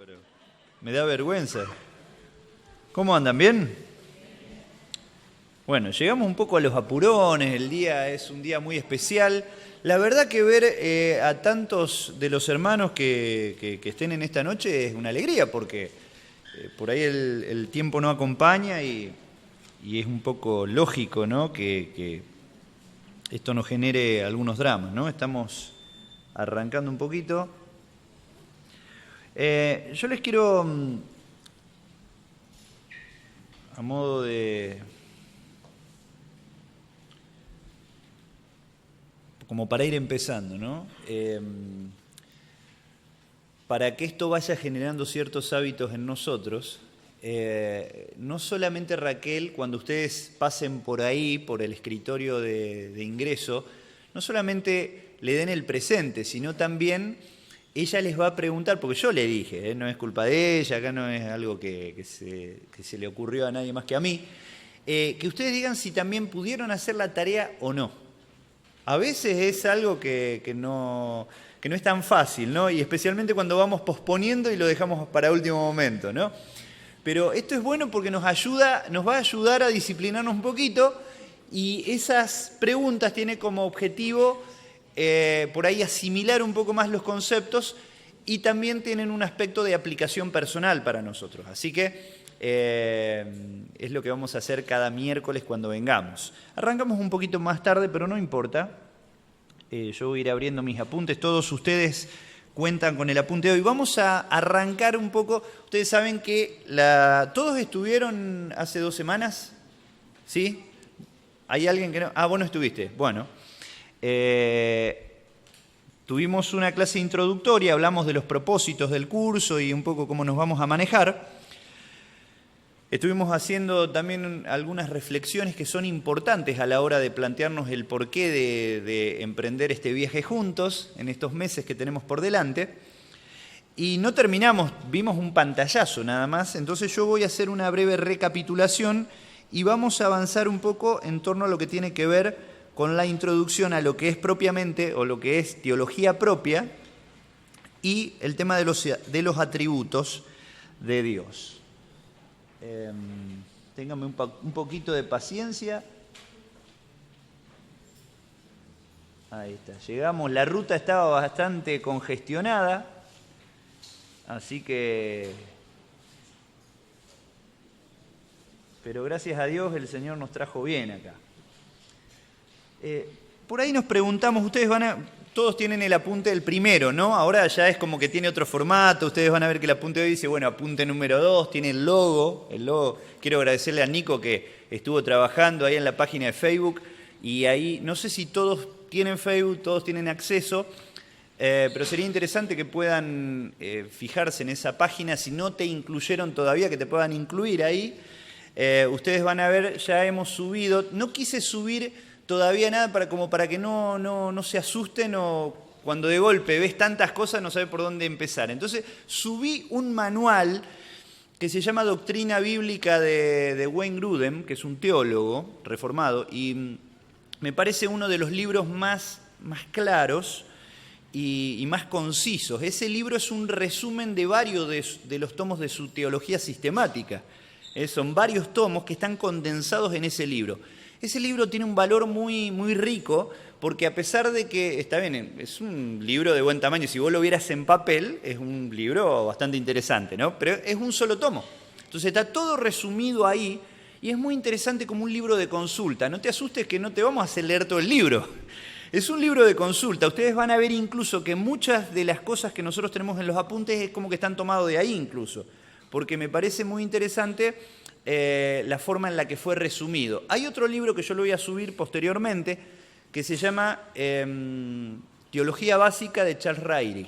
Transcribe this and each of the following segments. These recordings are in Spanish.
pero me da vergüenza. ¿Cómo andan? ¿Bien? Bueno, llegamos un poco a los apurones, el día es un día muy especial. La verdad que ver a tantos de los hermanos que estén en esta noche es una alegría, porque por ahí el tiempo no acompaña y es un poco lógico, ¿no?, que esto nos genere algunos dramas, ¿no? Estamos arrancando un poquito. Yo les quiero, a modo de... como para ir empezando, ¿no? Para que esto vaya generando ciertos hábitos en nosotros, no solamente Raquel, cuando ustedes pasen por ahí, por el escritorio de ingreso, no solamente le den el presente, sino también ella les va a preguntar, porque yo le dije, no es culpa de ella, acá no es algo que se le ocurrió a nadie más que a mí, que ustedes digan si también pudieron hacer la tarea o no. A veces es algo que no es tan fácil, ¿no? Y especialmente cuando vamos posponiendo y lo dejamos para último momento, ¿no? Pero esto es bueno porque nos va a ayudar a disciplinarnos un poquito, y esas preguntas tienen como objetivo por ahí asimilar un poco más los conceptos, y también tienen un aspecto de aplicación personal para nosotros. Así que es lo que vamos a hacer cada miércoles cuando vengamos. Arrancamos un poquito más tarde, pero no importa. Yo voy a ir abriendo mis apuntes. Todos ustedes cuentan con el apunte de hoy. Vamos a arrancar un poco. Ustedes saben que todos estuvieron hace 2 semanas, ¿sí? ¿Hay alguien que no? Ah, vos no estuviste. Bueno. Tuvimos una clase introductoria, hablamos de los propósitos del curso y un poco cómo nos vamos a manejar. Estuvimos haciendo también algunas reflexiones que son importantes a la hora de plantearnos el porqué de emprender este viaje juntos en estos meses que tenemos por delante. Y no terminamos, vimos un pantallazo nada más, entonces yo voy a hacer una breve recapitulación y vamos a avanzar un poco en torno a lo que tiene que ver con la introducción a lo que es propiamente, o lo que es teología propia, y el tema de los atributos de Dios. Ténganme un poquito de paciencia. Ahí está, llegamos, la ruta estaba bastante congestionada, así que... pero gracias a Dios el Señor nos trajo bien acá. Por ahí nos preguntamos, ustedes todos tienen el apunte del primero, ¿no? Ahora ya es como que tiene otro formato, ustedes van a ver que el apunte de hoy dice, bueno, apunte número 2, tiene el logo. Quiero agradecerle a Nico que estuvo trabajando ahí en la página de Facebook, y ahí, no sé si todos tienen Facebook, todos tienen acceso, pero sería interesante que puedan fijarse en esa página, si no te incluyeron todavía, que te puedan incluir ahí. Ustedes van a ver, ya hemos subido, no quise subir todavía nada para que no se asusten, o cuando de golpe ves tantas cosas no sabes por dónde empezar. Entonces subí un manual que se llama Doctrina Bíblica de Wayne Grudem, que es un teólogo reformado, y me parece uno de los libros más claros y más concisos. Ese libro es un resumen de varios de los tomos de su teología sistemática. Son varios tomos que están condensados en ese libro. Ese libro tiene un valor muy rico, porque a pesar de que, está bien, es un libro de buen tamaño, si vos lo vieras en papel, es un libro bastante interesante, ¿no? Pero es un solo tomo. Entonces está todo resumido ahí, y es muy interesante como un libro de consulta. No te asustes que no te vamos a hacer leer todo el libro. Es un libro de consulta. Ustedes van a ver incluso que muchas de las cosas que nosotros tenemos en los apuntes es como que están tomados de ahí incluso, porque me parece muy interesante la forma en la que fue resumido. Hay otro libro que yo lo voy a subir posteriormente, que se llama Teología Básica, de Charles Ryrie.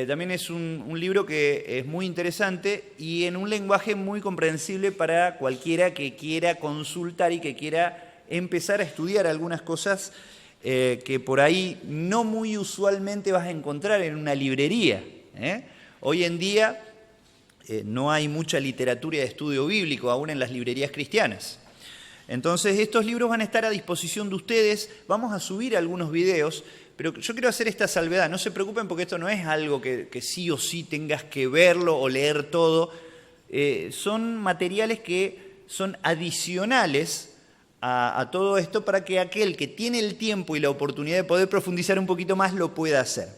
También es un libro que es muy interesante y en un lenguaje muy comprensible para cualquiera que quiera consultar y que quiera empezar a estudiar algunas cosas que por ahí no muy usualmente vas a encontrar en una librería. Hoy en día no hay mucha literatura de estudio bíblico aún en las librerías cristianas. Entonces estos libros van a estar a disposición de ustedes, vamos a subir algunos videos, pero yo quiero hacer esta salvedad, no se preocupen porque esto no es algo que sí o sí tengas que verlo o leer todo, son materiales que son adicionales a todo esto para que aquel que tiene el tiempo y la oportunidad de poder profundizar un poquito más lo pueda hacer.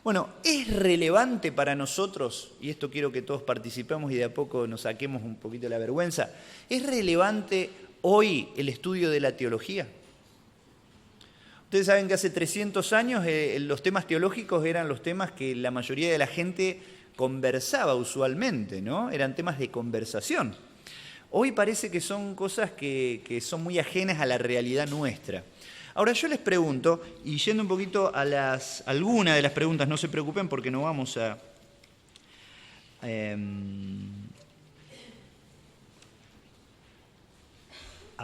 Bueno, ¿es relevante para nosotros, y esto quiero que todos participemos y de a poco nos saquemos un poquito la vergüenza, ¿es relevante hoy el estudio de la teología? Ustedes saben que hace 300 años los temas teológicos eran los temas que la mayoría de la gente conversaba usualmente, ¿no? Eran temas de conversación. Hoy parece que son cosas que son muy ajenas a la realidad nuestra. Ahora yo les pregunto, y yendo un poquito a algunas de las preguntas, no se preocupen porque no vamos a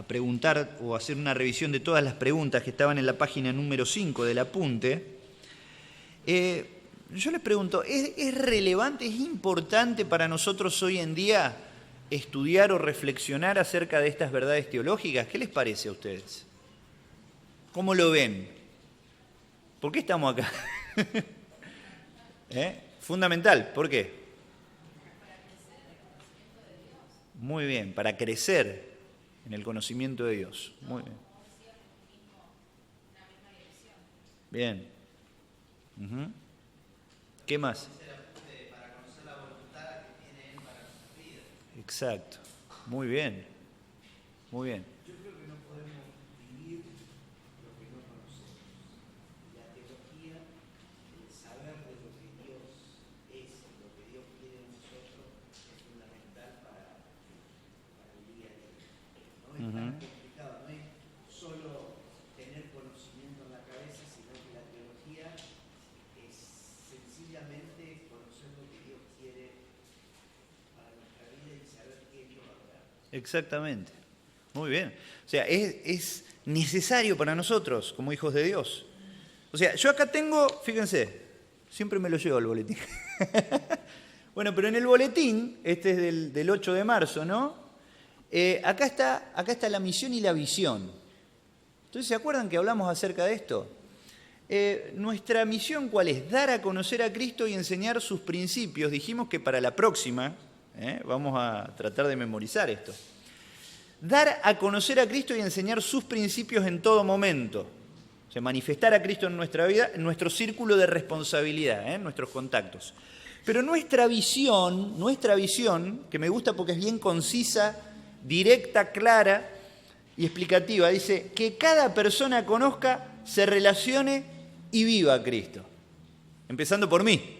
preguntar o hacer una revisión de todas las preguntas que estaban en la página número 5 del apunte. Yo les pregunto, ¿es relevante, es importante para nosotros hoy en día estudiar o reflexionar acerca de estas verdades teológicas? ¿Qué les parece a ustedes? ¿Cómo lo ven? ¿Por qué estamos acá? Fundamental, ¿por qué? Muy bien, para crecer en el conocimiento de Dios. Muy bien. Bien. Uh-huh. ¿Qué más? Para conocer la voluntad que tiene Él para nuestras vidas. Exacto. Muy bien. Muy bien. Yo creo que no podemos vivir lo que no conocemos. La teología, el saber de lo que Dios es, lo que Dios quiere de nosotros, es fundamental para el día a día. No es tan complicado, no es solo tener conocimiento en la cabeza, sino que la teología es sencillamente conocer lo que Dios quiere para nuestra vida y saber qué es lo verdad. Exactamente. Muy bien. O sea, es necesario para nosotros, como hijos de Dios. O sea, yo acá tengo, fíjense, siempre me lo llevo al boletín. Bueno, pero en el boletín, este es del 8 de marzo, ¿no? Acá está la misión y la visión. Entonces, ¿se acuerdan que hablamos acerca de esto? Nuestra misión, ¿cuál es? Dar a conocer a Cristo y enseñar sus principios. Dijimos que para la próxima, vamos a tratar de memorizar esto. Dar a conocer a Cristo y enseñar sus principios en todo momento. O sea, manifestar a Cristo en nuestra vida, en nuestro círculo de responsabilidad, en nuestros contactos. Pero nuestra visión, que me gusta porque es bien concisa, directa, clara y explicativa, dice que cada persona conozca, se relacione y viva a Cristo. Empezando por mí.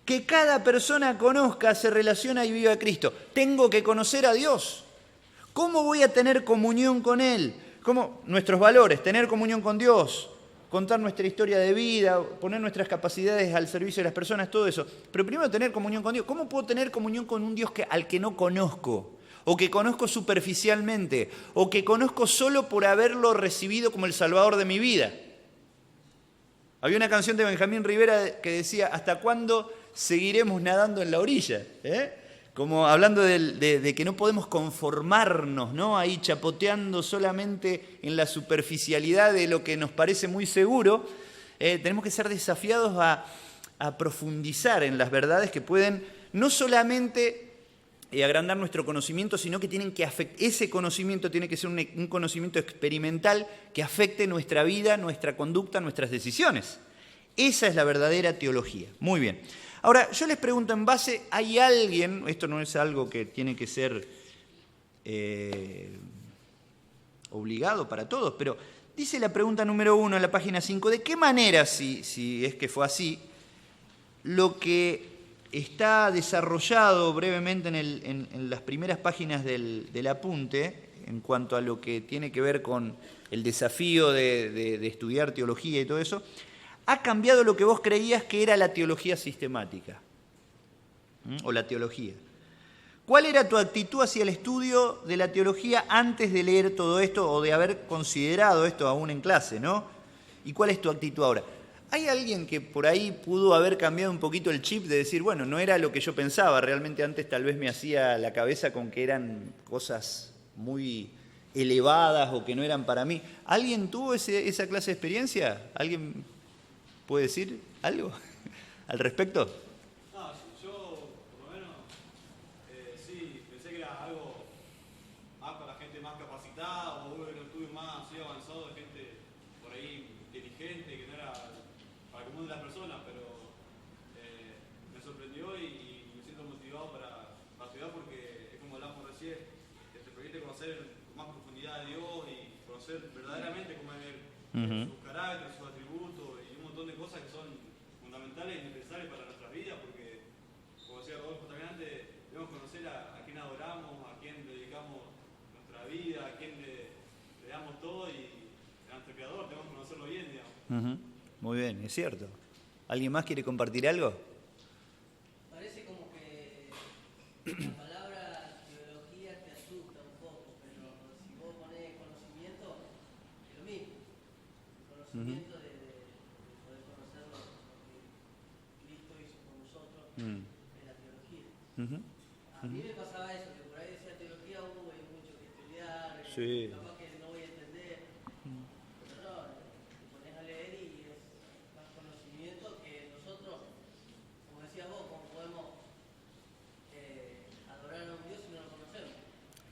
Que cada persona conozca, se relaciona y viva a Cristo. Tengo que conocer a Dios. ¿Cómo voy a tener comunión con Él? ¿Cómo? Nuestros valores, tener comunión con Dios, contar nuestra historia de vida, poner nuestras capacidades al servicio de las personas, todo eso. Pero primero tener comunión con Dios. ¿Cómo puedo tener comunión con un Dios al que no conozco? O que conozco superficialmente, o que conozco solo por haberlo recibido como el Salvador de mi vida. Había una canción de Benjamín Rivera que decía, ¿hasta cuándo seguiremos nadando en la orilla? Como hablando de que no podemos conformarnos, ¿no? Ahí chapoteando solamente en la superficialidad de lo que nos parece muy seguro. Tenemos que ser desafiados a profundizar en las verdades que pueden no solamente agrandar nuestro conocimiento, sino que tienen que ese conocimiento tiene que ser un conocimiento experimental que afecte nuestra vida, nuestra conducta, nuestras decisiones. Esa es la verdadera teología. Muy bien. Ahora, yo les pregunto en base, ¿hay alguien, esto no es algo que tiene que ser obligado para todos, pero dice la pregunta número 1 en la página 5, ¿de qué manera, si es que fue así, lo que está desarrollado brevemente en las primeras páginas del apunte, en cuanto a lo que tiene que ver con el desafío de estudiar teología y todo eso, ha cambiado lo que vos creías que era la teología sistemática? O la teología. ¿Cuál era tu actitud hacia el estudio de la teología antes de leer todo esto o de haber considerado esto aún en clase, ¿no? ¿Y cuál es tu actitud ahora? ¿Hay alguien que por ahí pudo haber cambiado un poquito el chip de decir, bueno, no era lo que yo pensaba, realmente antes tal vez me hacía la cabeza con que eran cosas muy elevadas o que no eran para mí. ¿Alguien tuvo esa clase de experiencia? ¿Alguien puede decir algo al respecto? No, yo por lo menos sí, pensé que era algo más para gente más capacitada o un estudio más así avanzado de gente por ahí inteligente, que no era para el común de las personas, pero me sorprendió y me siento motivado para estudiar porque es como hablamos recién, te permite conocer con más profundidad a Dios y conocer verdaderamente cómo es Él, su carácter, sus atributos y un montón de cosas que son fundamentales y necesarias para nuestra vida, porque, como decía Rodolfo también antes, debemos conocer a quién adoramos, a quién dedicamos nuestra vida, a quién le damos todo y a nuestro Creador debemos conocerlo bien, digamos. Muy bien, es cierto. ¿Alguien más quiere compartir algo? Parece como que la palabra teología te asusta un poco, pero si vos ponés conocimiento, es lo mismo. Conocimiento de poder conocer lo que Cristo hizo con nosotros en la teología. A mí me pasaba eso, que por ahí decía teología, hay mucho que estudiar, Sí. capaz que no voy a entender. Pero no, te pones a leer y es más conocimiento que nosotros, como decías vos, cómo podemos adorar a un Dios si no lo conocemos.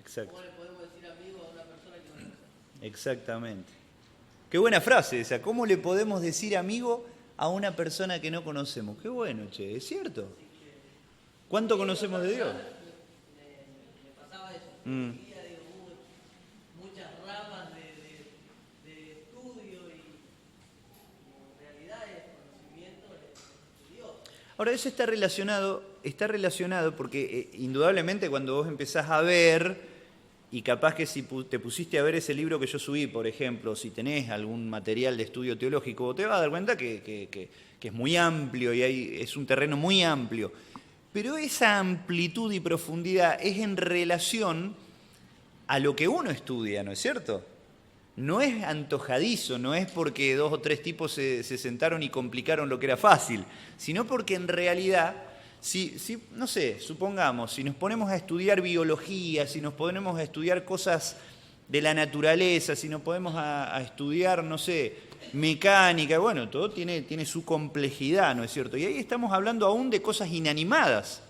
Exacto. ¿Cómo le podemos decir amigo a una persona que no conocemos? Exactamente. Qué buena frase esa. ¿Cómo le podemos decir amigo a una persona que no conocemos? Qué bueno, che, es cierto. ¿Cuánto conocemos de Dios? Me pasaba eso. Teología, digo, muchas ramas de estudio y en realidad es conocimiento de Dios. Ahora, eso está relacionado porque indudablemente cuando vos empezás a ver, y capaz que si te pusiste a ver ese libro que yo subí, por ejemplo, si tenés algún material de estudio teológico, te vas a dar cuenta que es muy amplio y es un terreno muy amplio. Pero esa amplitud y profundidad es en relación a lo que uno estudia, ¿no es cierto? No es antojadizo, no es porque 2 o 3 tipos se sentaron y complicaron lo que era fácil, sino porque en realidad, no sé, supongamos, si nos ponemos a estudiar biología, si nos ponemos a estudiar cosas de la naturaleza, si nos ponemos a estudiar, no sé, mecánica, bueno, todo tiene su complejidad, ¿no es cierto? Y ahí estamos hablando aún de cosas inanimadas,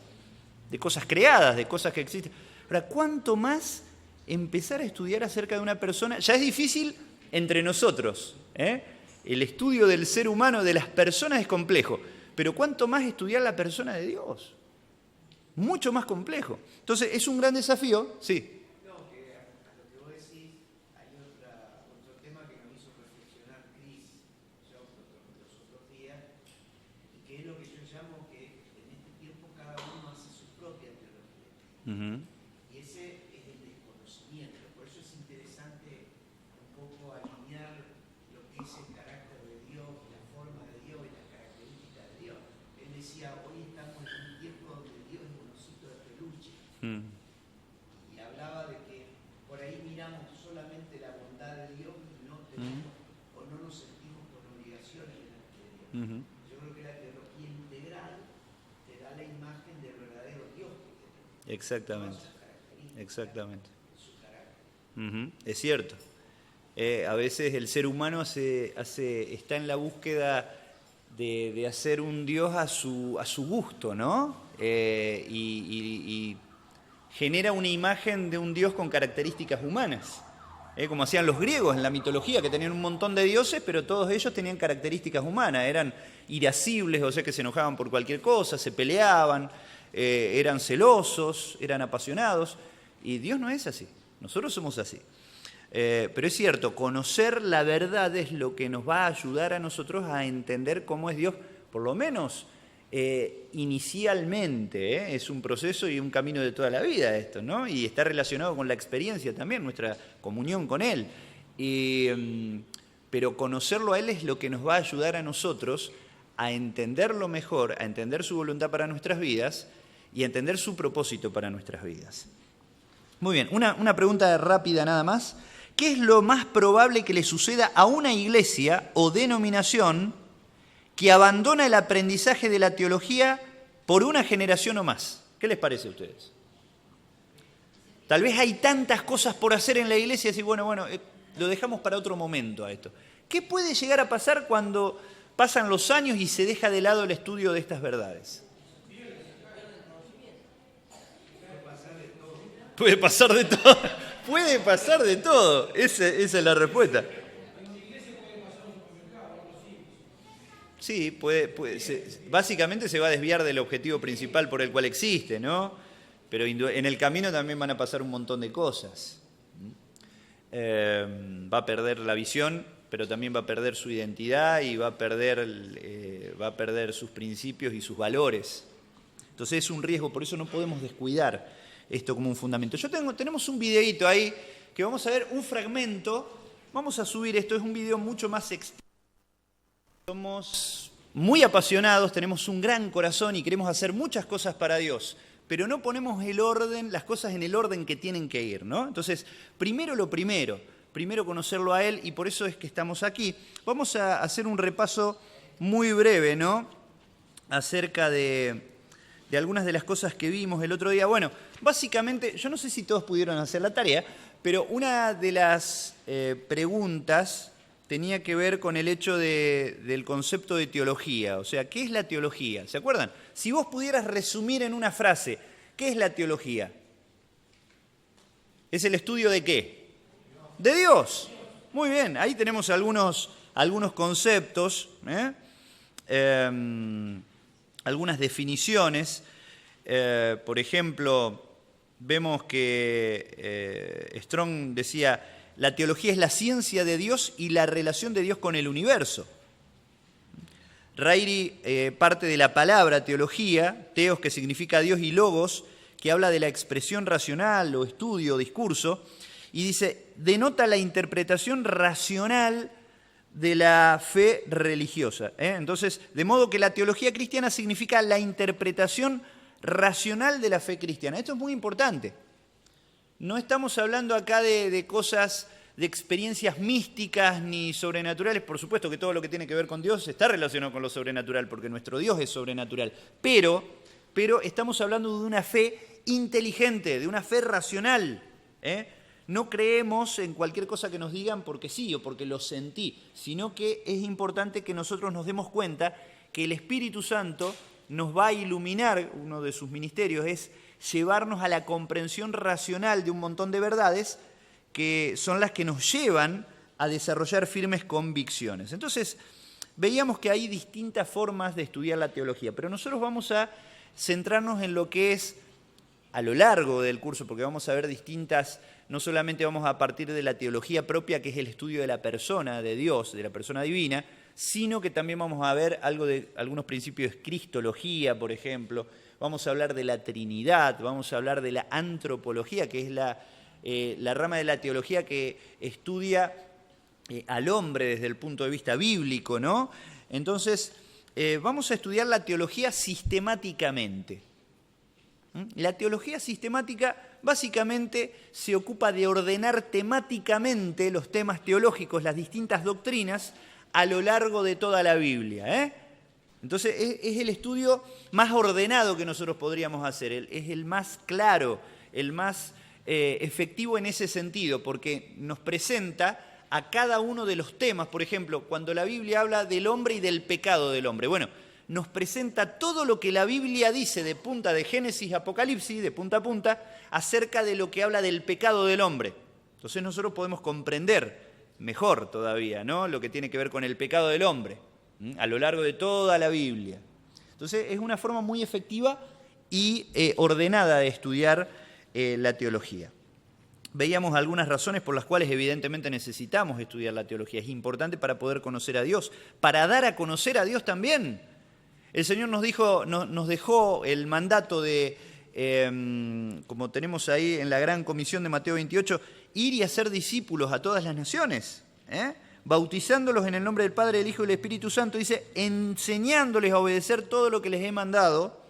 de cosas creadas, de cosas que existen. Ahora, ¿cuánto más empezar a estudiar acerca de una persona? Ya es difícil entre nosotros, ¿eh? El estudio del ser humano, de las personas es complejo, pero ¿cuánto más estudiar la persona de Dios? Mucho más complejo. Entonces, es un gran desafío, sí. No, que a lo que vos decís, hay otro tema que nos hizo reflexionar Cris, yo los otros días, y que es lo que yo llamo que en este tiempo cada uno hace su propia teología. Y ese es el desconocimiento. Por eso es interesante un poco alinear lo que es el carácter de Dios, la forma de Dios y las características de Dios. Él decía, hoy estamos en un tiempo donde Dios es un osito de peluche. Y hablaba de que por ahí miramos solamente la bondad de Dios y no tenemos o no nos sentimos con obligaciones delante de Dios. Yo creo que la teología integral te da la imagen del verdadero Dios que tenemos. Exactamente. Exactamente. Su carácter. Es cierto. A veces el ser humano está en la búsqueda de hacer un Dios a su gusto, ¿no? Y genera una imagen de un Dios con características humanas. Como hacían los griegos en la mitología, que tenían un montón de dioses, pero todos ellos tenían características humanas. Eran irascibles, o sea que se enojaban por cualquier cosa, se peleaban, eran celosos, eran apasionados. Y Dios no es así. Nosotros somos así. Pero es cierto, conocer la verdad es lo que nos va a ayudar a nosotros a entender cómo es Dios, por lo menos inicialmente. Es un proceso y un camino de toda la vida esto, ¿no? Y está relacionado con la experiencia también, nuestra comunión con Él. Pero conocerlo a Él es lo que nos va a ayudar a nosotros a entenderlo mejor, a entender su voluntad para nuestras vidas y a entender su propósito para nuestras vidas. Muy bien, una pregunta rápida nada más. ¿Qué es lo más probable que le suceda a una iglesia o denominación que abandona el aprendizaje de la teología por una generación o más? ¿Qué les parece a ustedes? Tal vez hay tantas cosas por hacer en la iglesia y decir, bueno, lo dejamos para otro momento a esto. ¿Qué puede llegar a pasar cuando pasan los años y se deja de lado el estudio de estas verdades? Puede pasar de todo. Puede pasar de todo. Esa es la respuesta. Sí, básicamente se va a desviar del objetivo principal por el cual existe, ¿no? Pero en el camino también van a pasar un montón de cosas. Va a perder la visión, pero también va a perder su identidad y va a perder sus principios y sus valores. Entonces es un riesgo, por eso no podemos descuidar esto como un fundamento. Tenemos un videíto ahí que vamos a ver un fragmento. Vamos a subir esto, es un video mucho más extenso. Somos muy apasionados, tenemos un gran corazón y queremos hacer muchas cosas para Dios, pero no ponemos las cosas en el orden que tienen que ir, ¿no? Entonces, primero conocerlo a Él, y por eso es que estamos aquí. Vamos a hacer un repaso muy breve, ¿no? Acerca de algunas de las cosas que vimos el otro día. Bueno, básicamente, yo no sé si todos pudieron hacer la tarea, pero una de las preguntas tenía que ver con el hecho del concepto de teología. O sea, ¿qué es la teología? ¿Se acuerdan? Si vos pudieras resumir en una frase, ¿qué es la teología? ¿Es el estudio de qué? De Dios. Muy bien, ahí tenemos algunos conceptos, algunas definiciones. Por ejemplo, vemos que Strong decía: la teología es la ciencia de Dios y la relación de Dios con el universo. Ryrie parte de la palabra teología, teos, que significa Dios, y logos, que habla de la expresión racional o estudio o discurso, y dice, denota la interpretación racional de la fe religiosa. Entonces, de modo que la teología cristiana significa la interpretación racional de la fe cristiana. Esto es muy importante. No estamos hablando acá de cosas, de experiencias místicas ni sobrenaturales. Por supuesto que todo lo que tiene que ver con Dios está relacionado con lo sobrenatural, porque nuestro Dios es sobrenatural. Pero estamos hablando de una fe inteligente, de una fe racional. No creemos en cualquier cosa que nos digan porque sí o porque lo sentí, sino que es importante que nosotros nos demos cuenta que el Espíritu Santo nos va a iluminar. Uno de sus ministerios es llevarnos a la comprensión racional de un montón de verdades que son las que nos llevan a desarrollar firmes convicciones. Entonces, veíamos que hay distintas formas de estudiar la teología, pero nosotros vamos a centrarnos en lo que es a lo largo del curso, porque vamos a ver distintas, no solamente vamos a partir de la teología propia, que es el estudio de la persona de Dios, de la persona divina, sino que también vamos a ver algo de algunos principios de cristología, por ejemplo. Vamos a hablar de la Trinidad, vamos a hablar de la antropología, que es la rama de la teología que estudia al hombre desde el punto de vista bíblico, ¿no? Entonces, vamos a estudiar la teología sistemáticamente. La teología sistemática básicamente se ocupa de ordenar temáticamente los temas teológicos, las distintas doctrinas, a lo largo de toda la Biblia. Entonces es el estudio más ordenado que nosotros podríamos hacer, es el más claro, el más efectivo en ese sentido, porque nos presenta a cada uno de los temas. Por ejemplo, cuando la Biblia habla del hombre y del pecado del hombre, bueno, nos presenta todo lo que la Biblia dice de punta de Génesis a Apocalipsis, de punta a punta, acerca de lo que habla del pecado del hombre. Entonces nosotros podemos comprender mejor todavía, ¿no?, lo que tiene que ver con el pecado del hombre, a lo largo de toda la Biblia. Entonces es una forma muy efectiva y ordenada de estudiar la teología. Veíamos algunas razones por las cuales evidentemente necesitamos estudiar la teología. Es importante para poder conocer a Dios, para dar a conocer a Dios también. El Señor nos dejó el mandato de, como tenemos ahí en la gran comisión de Mateo 28, ir y hacer discípulos a todas las naciones, bautizándolos en el nombre del Padre, del Hijo y del Espíritu Santo, dice, enseñándoles a obedecer todo lo que les he mandado,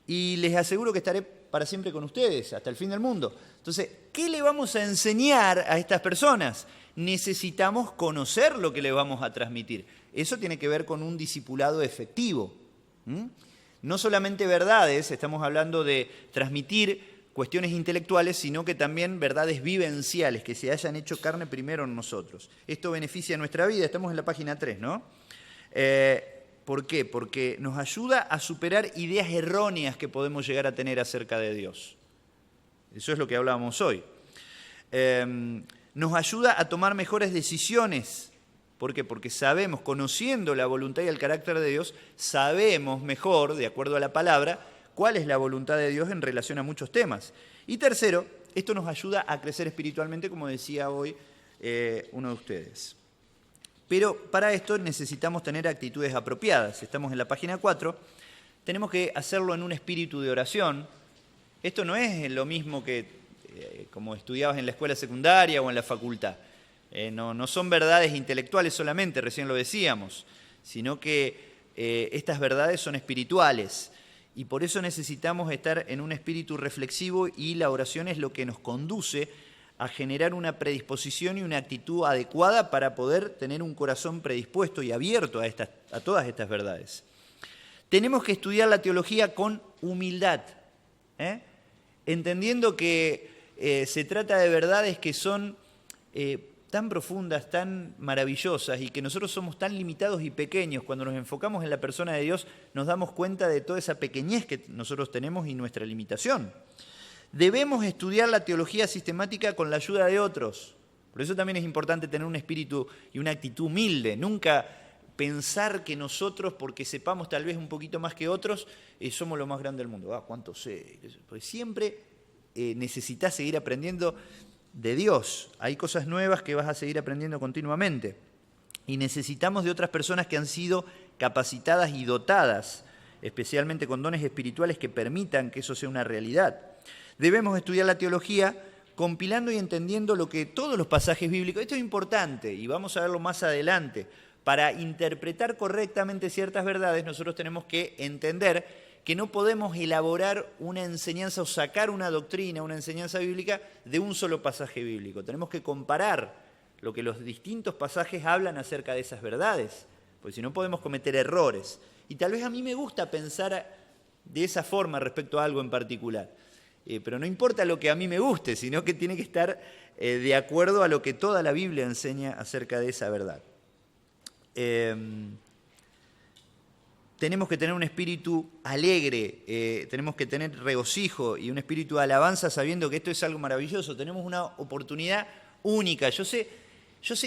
y les aseguro que estaré para siempre con ustedes, hasta el fin del mundo. Entonces, ¿qué le vamos a enseñar a estas personas? Necesitamos conocer lo que les vamos a transmitir. Eso tiene que ver con un discipulado efectivo. No solamente verdades, estamos hablando de transmitir cuestiones intelectuales, sino que también verdades vivenciales que se hayan hecho carne primero en nosotros. Esto beneficia nuestra vida, estamos en la página 3, ¿no? ¿Por qué? Porque nos ayuda a superar ideas erróneas que podemos llegar a tener acerca de Dios. Eso es lo que hablábamos hoy. Nos ayuda a tomar mejores decisiones. ¿Por qué? Porque sabemos, conociendo la voluntad y el carácter de Dios, sabemos mejor, de acuerdo a la palabra, cuál es la voluntad de Dios en relación a muchos temas. Y tercero, esto nos ayuda a crecer espiritualmente, como decía hoy uno de ustedes. Pero para esto necesitamos tener actitudes apropiadas. Estamos en la página 4. Tenemos que hacerlo en un espíritu de oración. Esto no es lo mismo que como estudiabas en la escuela secundaria o en la facultad. No son verdades intelectuales solamente, recién lo decíamos, sino que estas verdades son espirituales. Y por eso necesitamos estar en un espíritu reflexivo, y la oración es lo que nos conduce a generar una predisposición y una actitud adecuada para poder tener un corazón predispuesto y abierto a todas estas verdades. Tenemos que estudiar la teología con humildad, entendiendo que se trata de verdades que son tan profundas, tan maravillosas, y que nosotros somos tan limitados y pequeños. Cuando nos enfocamos en la persona de Dios, nos damos cuenta de toda esa pequeñez que nosotros tenemos y nuestra limitación. Debemos estudiar la teología sistemática con la ayuda de otros. Por eso también es importante tener un espíritu y una actitud humilde. Nunca pensar que nosotros, porque sepamos tal vez un poquito más que otros, somos lo más grande del mundo. ¿Cuánto sé? Porque siempre necesitas seguir aprendiendo de Dios. Hay cosas nuevas que vas a seguir aprendiendo continuamente. Y necesitamos de otras personas que han sido capacitadas y dotadas, especialmente con dones espirituales que permitan que eso sea una realidad. Debemos estudiar la teología compilando y entendiendo lo que todos los pasajes bíblicos, esto es importante y vamos a verlo más adelante, para interpretar correctamente ciertas verdades nosotros tenemos que entender que no podemos elaborar una enseñanza o sacar una doctrina, una enseñanza bíblica de un solo pasaje bíblico. Tenemos que comparar lo que los distintos pasajes hablan acerca de esas verdades, porque si no podemos cometer errores. Y tal vez a mí me gusta pensar de esa forma respecto a algo en particular. Pero no importa lo que a mí me guste, sino que tiene que estar de acuerdo a lo que toda la Biblia enseña acerca de esa verdad. Tenemos que tener un espíritu alegre, tenemos que tener regocijo y un espíritu de alabanza sabiendo que esto es algo maravilloso. Tenemos una oportunidad única. Yo sé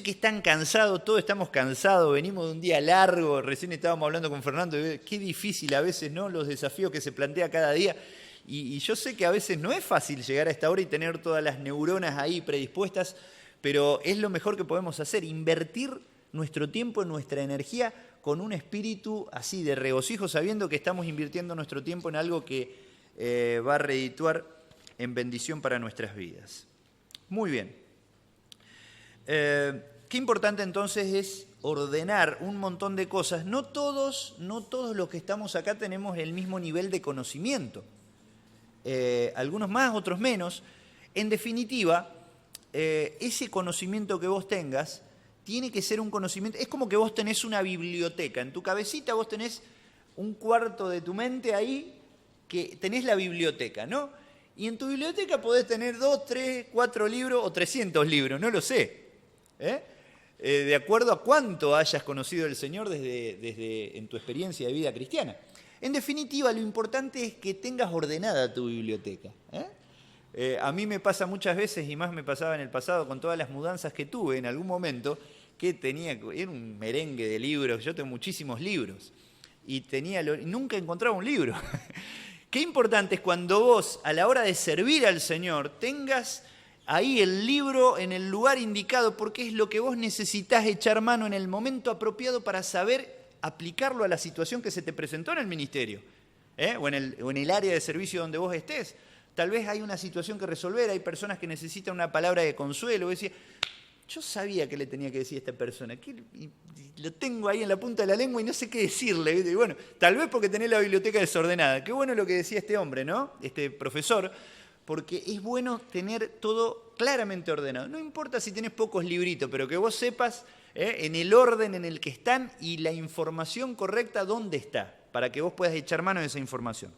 que están cansados, todos estamos cansados, venimos de un día largo, recién estábamos hablando con Fernando, qué difícil a veces, ¿no?, los desafíos que se plantea cada día. Y yo sé que a veces no es fácil llegar a esta hora y tener todas las neuronas ahí predispuestas, pero es lo mejor que podemos hacer, invertir nuestro tiempo, nuestra energía con un espíritu así de regocijo, sabiendo que estamos invirtiendo nuestro tiempo en algo que va a redituar en bendición para nuestras vidas. Muy bien. Qué importante entonces es ordenar un montón de cosas. No todos los que estamos acá tenemos el mismo nivel de conocimiento. Algunos más, otros menos. En definitiva, ese conocimiento que vos tengas tiene que ser un conocimiento, es como que vos tenés una biblioteca, en tu cabecita vos tenés un cuarto de tu mente ahí, que tenés la biblioteca, ¿no? Y en tu biblioteca podés tener 2, 3, 4 libros o 300 libros, no lo sé, de acuerdo a cuánto hayas conocido del Señor desde en tu experiencia de vida cristiana. En definitiva, lo importante es que tengas ordenada tu biblioteca. A mí me pasa muchas veces, y más me pasaba en el pasado con todas las mudanzas que tuve en algún momento, que era un merengue de libros. Yo tengo muchísimos libros y nunca encontraba un libro. Qué importante es cuando vos, a la hora de servir al Señor, tengas ahí el libro en el lugar indicado, porque es lo que vos necesitás echar mano en el momento apropiado para saber aplicarlo a la situación que se te presentó en el ministerio, o en el área de servicio donde vos estés. Tal vez hay una situación que resolver, hay personas que necesitan una palabra de consuelo. Vos decís, yo sabía que le tenía que decir a esta persona, y lo tengo ahí en la punta de la lengua y no sé qué decirle. Y bueno, tal vez porque tenés la biblioteca desordenada. Qué bueno lo que decía este hombre, ¿no?, este profesor, porque es bueno tener todo claramente ordenado. No importa si tenés pocos libritos, pero que vos sepas en el orden en el que están y la información correcta dónde está, para que vos puedas echar mano de esa información.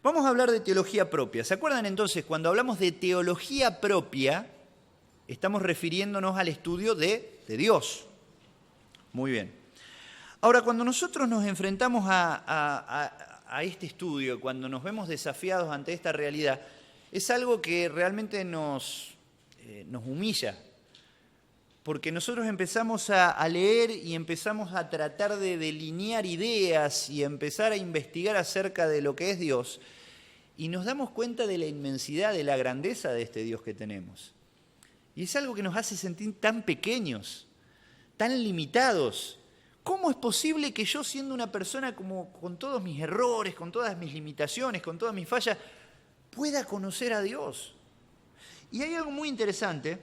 Vamos a hablar de teología propia. ¿Se acuerdan entonces? Cuando hablamos de teología propia, estamos refiriéndonos al estudio de Dios. Muy bien. Ahora, cuando nosotros nos enfrentamos a este estudio, cuando nos vemos desafiados ante esta realidad, es algo que realmente nos humilla. Porque nosotros empezamos a leer y empezamos a tratar de delinear ideas y empezar a investigar acerca de lo que es Dios, y nos damos cuenta de la inmensidad, de la grandeza de este Dios que tenemos. Y es algo que nos hace sentir tan pequeños, tan limitados. ¿Cómo es posible que yo, siendo una persona con todos mis errores, con todas mis limitaciones, con todas mis fallas, pueda conocer a Dios? Y hay algo muy interesante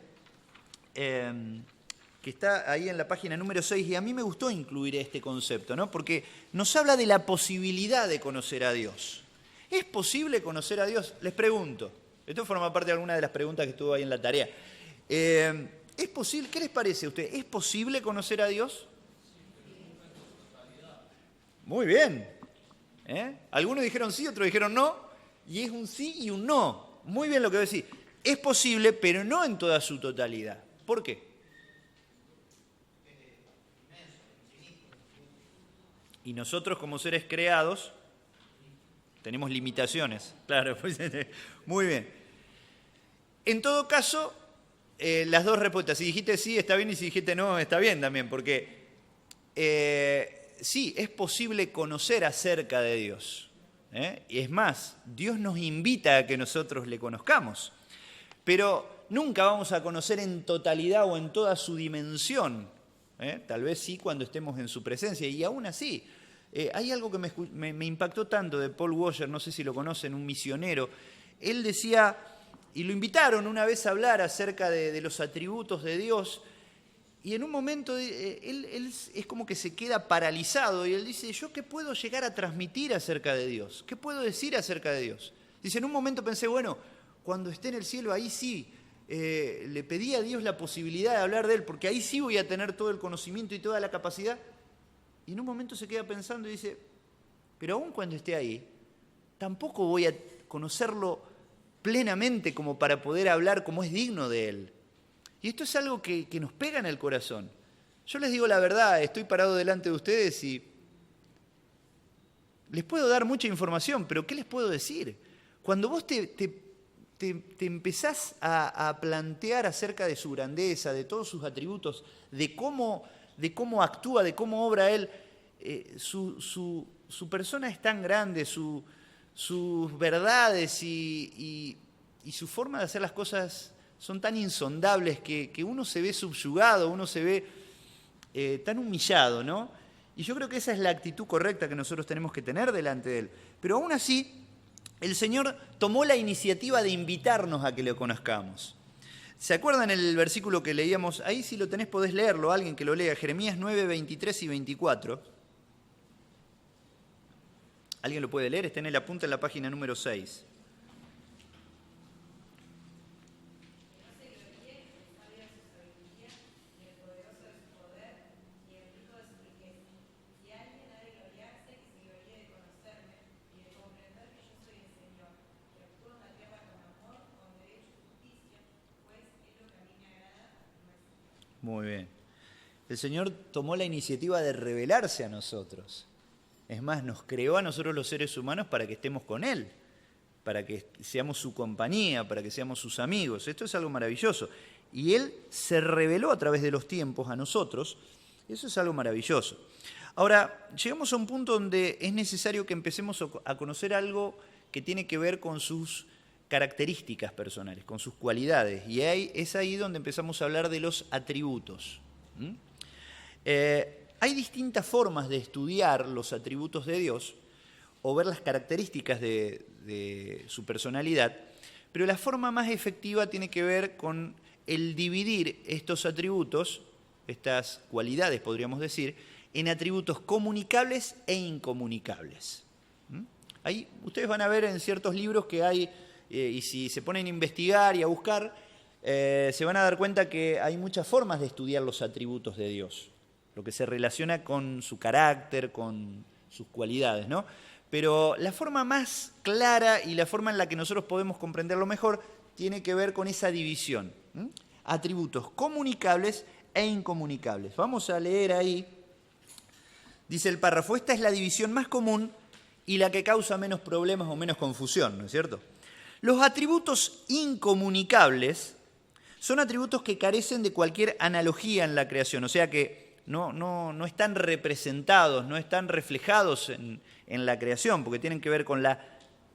que está ahí en la página número 6, y a mí me gustó incluir este concepto, ¿no? Porque nos habla de la posibilidad de conocer a Dios. ¿Es posible conocer a Dios? Les pregunto. Esto forma parte de alguna de las preguntas que estuvo ahí en la tarea. ¿Es posible? ¿Qué les parece a ustedes? ¿Es posible conocer a Dios? Muy bien. Algunos dijeron sí, otros dijeron no, y es un sí y un no. Muy bien lo que voy a decir. Es posible, pero no en toda su totalidad. ¿Por qué? Y nosotros, como seres creados, tenemos limitaciones. Claro, pues, muy bien. En todo caso, las dos respuestas. Si dijiste sí, está bien, y si dijiste no, está bien también, porque sí, es posible conocer acerca de Dios. Y es más, Dios nos invita a que nosotros le conozcamos. Pero nunca vamos a conocer en totalidad o en toda su dimensión. Tal vez sí cuando estemos en su presencia. Y aún así, hay algo que me impactó tanto de Paul Washer, no sé si lo conocen, un misionero. Él decía, y lo invitaron una vez a hablar acerca de los atributos de Dios, y en un momento él es como que se queda paralizado, y él dice, ¿yo qué puedo llegar a transmitir acerca de Dios? ¿Qué puedo decir acerca de Dios? Dice, en un momento pensé, bueno, cuando esté en el cielo, ahí sí, le pedí a Dios la posibilidad de hablar de Él, porque ahí sí voy a tener todo el conocimiento y toda la capacidad. Y en un momento se queda pensando y dice, pero aún cuando esté ahí, tampoco voy a conocerlo plenamente como para poder hablar como es digno de Él. Y esto es algo que nos pega en el corazón. Yo les digo la verdad, estoy parado delante de ustedes y les puedo dar mucha información, pero ¿qué les puedo decir? Cuando vos te empezás a plantear acerca de su grandeza, de todos sus atributos, de cómo actúa, de cómo obra Él, su persona es tan grande, sus verdades y su forma de hacer las cosas son tan insondables que uno se ve subyugado, uno se ve tan humillado, ¿no? Y yo creo que esa es la actitud correcta que nosotros tenemos que tener delante de Él. Pero aún así, el Señor tomó la iniciativa de invitarnos a que lo conozcamos. ¿Se acuerdan el versículo que leíamos? Ahí si lo tenés podés leerlo, alguien que lo lea, Jeremías 9, 23 y 24. ¿Alguien lo puede leer? Está en el apunte en la página número 6. Muy bien. El Señor tomó la iniciativa de revelarse a nosotros. Es más, nos creó a nosotros los seres humanos para que estemos con Él, para que seamos su compañía, para que seamos sus amigos. Esto es algo maravilloso. Y Él se reveló a través de los tiempos a nosotros. Eso es algo maravilloso. Ahora, llegamos a un punto donde es necesario que empecemos a conocer algo que tiene que ver con sus características personales, con sus cualidades. Y es ahí donde empezamos a hablar de los atributos. Hay distintas formas de estudiar los atributos de Dios o ver las características de su personalidad, pero la forma más efectiva tiene que ver con el dividir estos atributos, estas cualidades podríamos decir, en atributos comunicables e incomunicables. Ahí ustedes van a ver en ciertos libros que hay, y si se ponen a investigar y a buscar, se van a dar cuenta que hay muchas formas de estudiar los atributos de Dios, lo que se relaciona con su carácter, con sus cualidades, ¿no? Pero la forma más clara y la forma en la que nosotros podemos comprenderlo mejor tiene que ver con esa división. Atributos comunicables e incomunicables. Vamos a leer ahí, dice el párrafo, esta es la división más común y la que causa menos problemas o menos confusión, ¿no es cierto? Los atributos incomunicables son atributos que carecen de cualquier analogía en la creación, o sea que no están representados, no están reflejados en la creación, porque tienen que ver con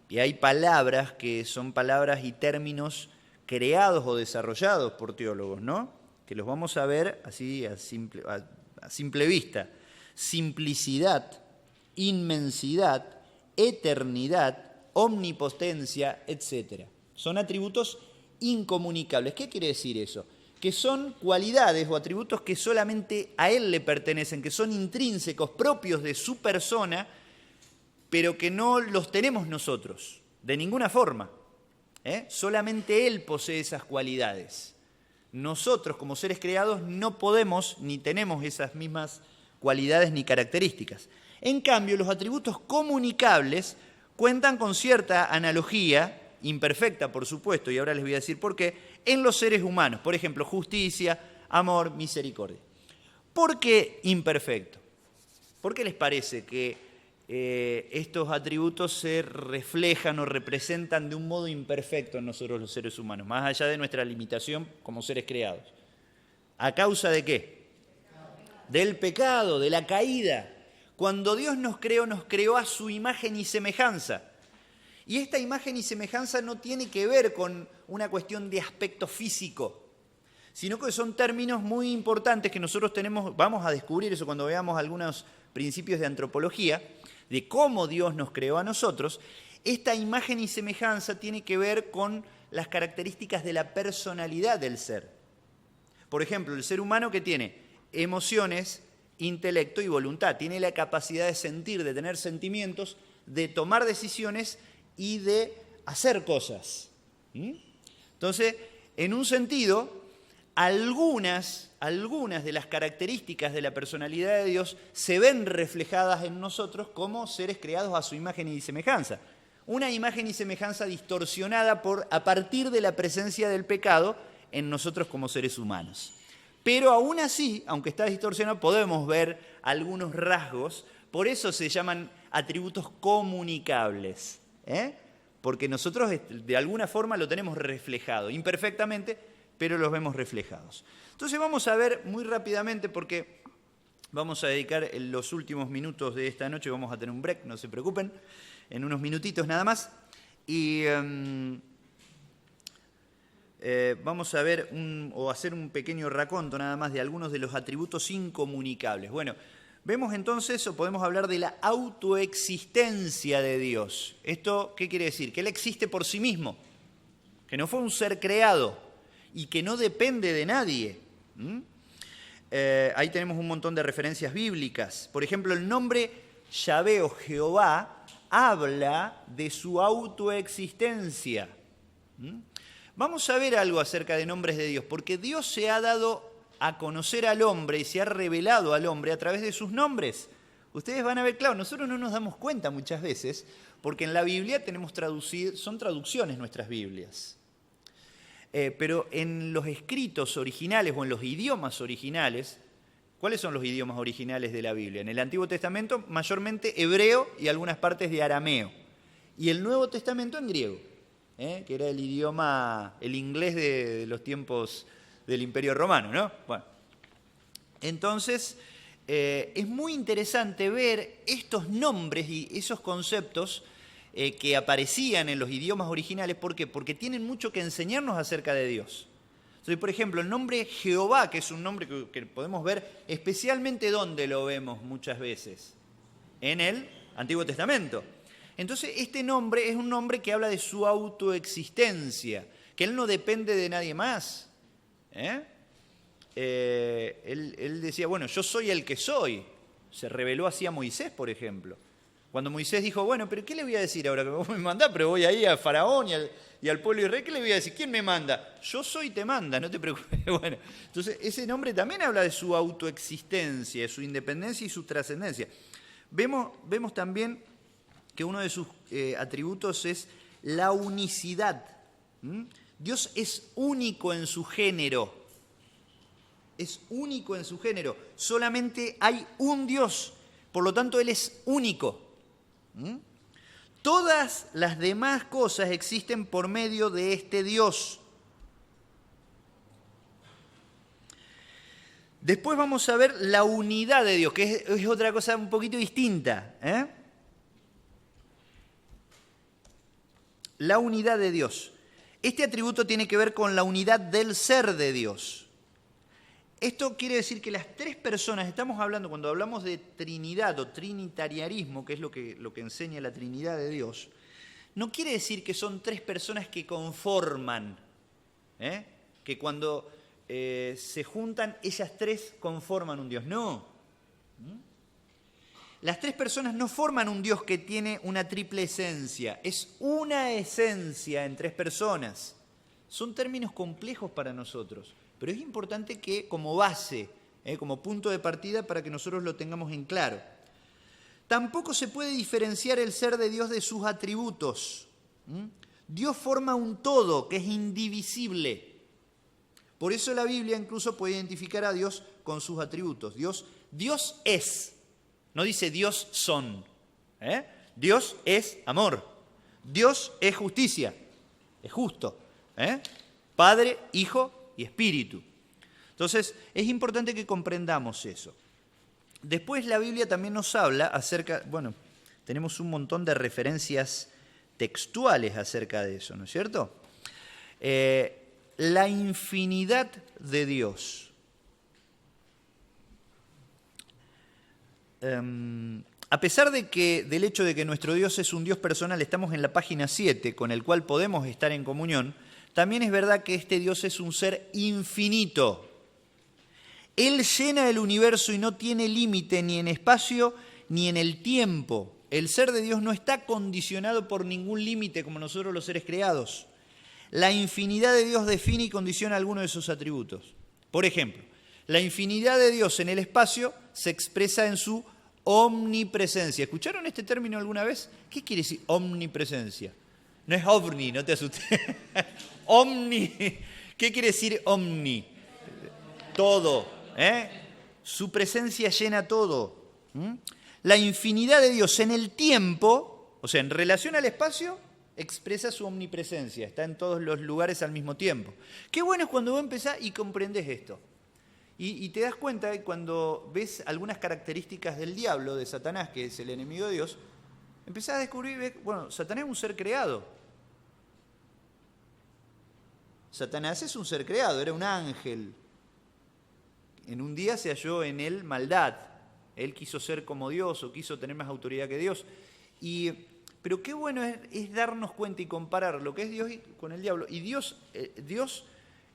y hay palabras que son palabras y términos creados o desarrollados por teólogos, ¿no? Que los vamos a ver así a simple vista. Simplicidad, inmensidad, eternidad, omnipotencia, etc. Son atributos incomunicables. ¿Qué quiere decir eso? Que son cualidades o atributos que solamente a Él le pertenecen, que son intrínsecos, propios de su persona, pero que no los tenemos nosotros, de ninguna forma. Solamente Él posee esas cualidades. Nosotros, como seres creados, no podemos ni tenemos esas mismas cualidades ni características. En cambio, los atributos comunicables cuentan con cierta analogía, imperfecta por supuesto, y ahora les voy a decir por qué, en los seres humanos. Por ejemplo, justicia, amor, misericordia. ¿Por qué imperfecto? ¿Por qué les parece que estos atributos se reflejan o representan de un modo imperfecto en nosotros los seres humanos, más allá de nuestra limitación como seres creados? ¿A causa de qué? Del pecado, de la caída. Cuando Dios nos creó a su imagen y semejanza. Y esta imagen y semejanza no tiene que ver con una cuestión de aspecto físico, sino que son términos muy importantes que nosotros vamos a descubrir eso cuando veamos algunos principios de antropología, de cómo Dios nos creó a nosotros. Esta imagen y semejanza tiene que ver con las características de la personalidad del ser. Por ejemplo, el ser humano que tiene emociones, intelecto y voluntad, tiene la capacidad de sentir, de tener sentimientos, de tomar decisiones y de hacer cosas. Entonces, en un sentido, algunas de las características de la personalidad de Dios se ven reflejadas en nosotros como seres creados a su imagen y semejanza. Una imagen y semejanza distorsionada a partir de la presencia del pecado en nosotros como seres humanos. Pero aún así, aunque está distorsionado, podemos ver algunos rasgos, por eso se llaman atributos comunicables, porque nosotros de alguna forma lo tenemos reflejado, imperfectamente, pero los vemos reflejados. Entonces vamos a ver muy rápidamente, porque vamos a dedicar los últimos minutos de esta noche, vamos a tener un break, no se preocupen, en unos minutitos nada más, y vamos a ver o hacer un pequeño raconto nada más de algunos de los atributos incomunicables. Bueno, vemos entonces, o podemos hablar de la autoexistencia de Dios. ¿Esto qué quiere decir? Que Él existe por sí mismo, que no fue un ser creado y que no depende de nadie. Ahí tenemos un montón de referencias bíblicas. Por ejemplo, el nombre Yahvé o Jehová habla de su autoexistencia. Vamos a ver algo acerca de nombres de Dios, porque Dios se ha dado a conocer al hombre y se ha revelado al hombre a través de sus nombres. Ustedes van a ver, claro, nosotros no nos damos cuenta muchas veces, porque en la Biblia son traducciones nuestras Biblias. Pero en los escritos originales o en los idiomas originales, ¿cuáles son los idiomas originales de la Biblia? En el Antiguo Testamento, mayormente hebreo y algunas partes de arameo. Y el Nuevo Testamento en griego, que era el idioma, el inglés de los tiempos del Imperio Romano, ¿no? Bueno, entonces es muy interesante ver estos nombres y esos conceptos que aparecían en los idiomas originales. ¿Por qué? Porque tienen mucho que enseñarnos acerca de Dios. Entonces, por ejemplo, el nombre Jehová, que es un nombre que podemos ver especialmente ¿dónde lo vemos muchas veces? En el Antiguo Testamento. Entonces, este nombre es un nombre que habla de su autoexistencia, que Él no depende de nadie más. Él decía, bueno, yo soy el que soy. Se reveló así a Moisés, por ejemplo. Cuando Moisés dijo, bueno, pero ¿qué le voy a decir ahora que vos me mandás? Pero voy ahí a Faraón y al pueblo de Israel, ¿qué le voy a decir? ¿Quién me manda? Yo soy, te manda, no te preocupes. Bueno, entonces ese nombre también habla de su autoexistencia, de su independencia y su trascendencia. Vemos también que uno de sus atributos es la unicidad. Dios es único en su género. Es único en su género. Solamente hay un Dios. Por lo tanto, Él es único. Todas las demás cosas existen por medio de este Dios. Después vamos a ver la unidad de Dios, que es otra cosa un poquito distinta. La unidad de Dios. Este atributo tiene que ver con la unidad del ser de Dios. Esto quiere decir que las tres personas, estamos hablando, cuando hablamos de Trinidad o trinitarianismo, que es lo que enseña la Trinidad de Dios, no quiere decir que son tres personas que conforman, que cuando se juntan, ellas tres conforman un Dios. No. Las tres personas no forman un Dios que tiene una triple esencia. Es una esencia en tres personas. Son términos complejos para nosotros, pero es importante que como base, como punto de partida para que nosotros lo tengamos en claro. Tampoco se puede diferenciar el ser de Dios de sus atributos. Dios forma un todo que es indivisible. Por eso la Biblia incluso puede identificar a Dios con sus atributos. Dios es, no dice Dios son. Dios es amor. Dios es justicia, es justo. Padre, Hijo y Espíritu. Entonces, es importante que comprendamos eso. Después la Biblia también nos habla acerca, tenemos un montón de referencias textuales acerca de eso, ¿no es cierto? La infinidad de Dios. A pesar del hecho de que nuestro Dios es un Dios personal, estamos en la página 7, con el cual podemos estar en comunión, también es verdad que este Dios es un ser infinito. Él llena el universo y no tiene límite ni en espacio ni en el tiempo. El ser de Dios no está condicionado por ningún límite como nosotros los seres creados. La infinidad de Dios define y condiciona algunos de sus atributos. Por ejemplo, la infinidad de Dios en el espacio se expresa en su omnipresencia. ¿Escucharon este término alguna vez? ¿Qué quiere decir omnipresencia? No es ovni, no te asustes. Omni. ¿Qué quiere decir omni? Todo. Su presencia llena todo. La infinidad de Dios en el tiempo, o sea, en relación al espacio, expresa su omnipresencia. Está en todos los lugares al mismo tiempo. Qué bueno es cuando vos empezás y comprendés esto. Y te das cuenta que cuando ves algunas características del diablo, de Satanás, que es el enemigo de Dios, empezás a descubrir, Satanás es un ser creado. Satanás es un ser creado, era un ángel. En un día se halló en él maldad. Él quiso ser como Dios o quiso tener más autoridad que Dios. Pero qué bueno es darnos cuenta y comparar lo que es Dios con el diablo. Y Dios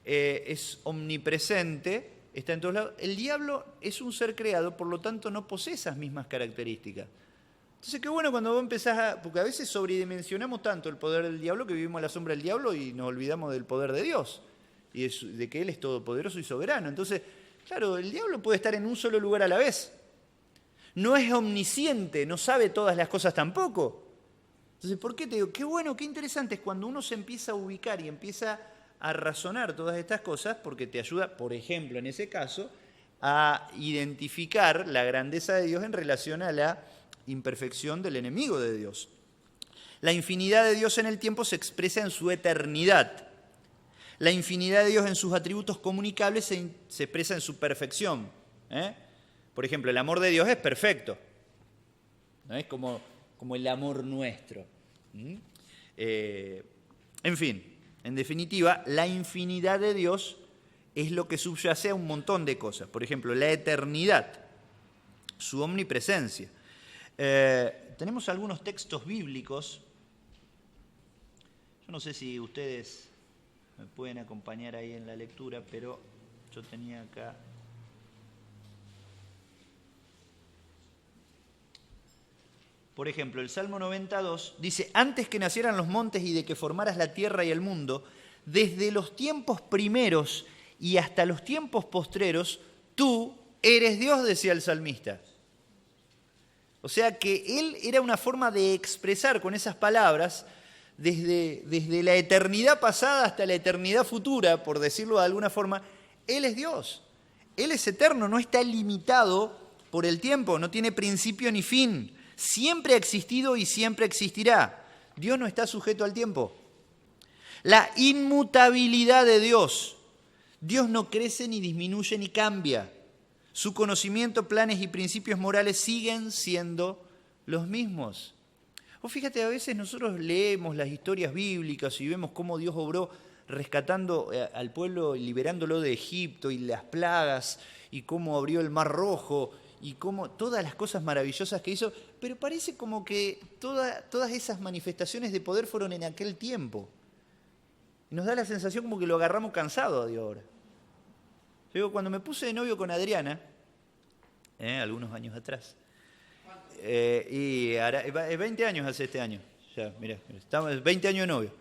es omnipresente, está en todos lados. El diablo es un ser creado, por lo tanto no posee esas mismas características. Entonces qué bueno cuando vos empezás porque a veces sobredimensionamos tanto el poder del diablo que vivimos a la sombra del diablo y nos olvidamos del poder de Dios y de que Él es todopoderoso y soberano. Entonces, claro, el diablo puede estar en un solo lugar a la vez. No es omnisciente, no sabe todas las cosas tampoco. Entonces, ¿por qué te digo? Qué bueno, qué interesante es cuando uno se empieza a ubicar y empieza a razonar todas estas cosas, porque te ayuda, por ejemplo, en ese caso, a identificar la grandeza de Dios en relación a la imperfección del enemigo de Dios. La infinidad de Dios en el tiempo se expresa en su eternidad. La infinidad de Dios en sus atributos comunicables se expresa en su perfección. Por ejemplo, el amor de Dios es perfecto. ¿No? Es como el amor nuestro. En fin, en definitiva, la infinidad de Dios es lo que subyace a un montón de cosas. Por ejemplo, la eternidad, su omnipresencia. Tenemos algunos textos bíblicos. Yo no sé si ustedes me pueden acompañar ahí en la lectura, pero yo tenía acá. Por ejemplo, el Salmo 92 dice: antes que nacieran los montes y de que formaras la tierra y el mundo, desde los tiempos primeros y hasta los tiempos postreros, tú eres Dios, decía el salmista. O sea que Él era una forma de expresar con esas palabras desde la eternidad pasada hasta la eternidad futura, por decirlo de alguna forma. Él es Dios. Él es eterno, no está limitado por el tiempo, no tiene principio ni fin. Siempre ha existido y siempre existirá. Dios no está sujeto al tiempo. La inmutabilidad de Dios. Dios no crece, ni disminuye, ni cambia. Su conocimiento, planes y principios morales siguen siendo los mismos. O fíjate, a veces nosotros leemos las historias bíblicas y vemos cómo Dios obró rescatando al pueblo, liberándolo de Egipto y las plagas, y cómo abrió el Mar Rojo, y cómo todas las cosas maravillosas que hizo, pero parece como que todas esas manifestaciones de poder fueron en aquel tiempo. Y nos da la sensación como que lo agarramos cansado a Dios ahora. Yo digo, cuando me puse de novio con Adriana, algunos años atrás, y 20 años hace este año, ya, mirá, estamos 20 años de novio.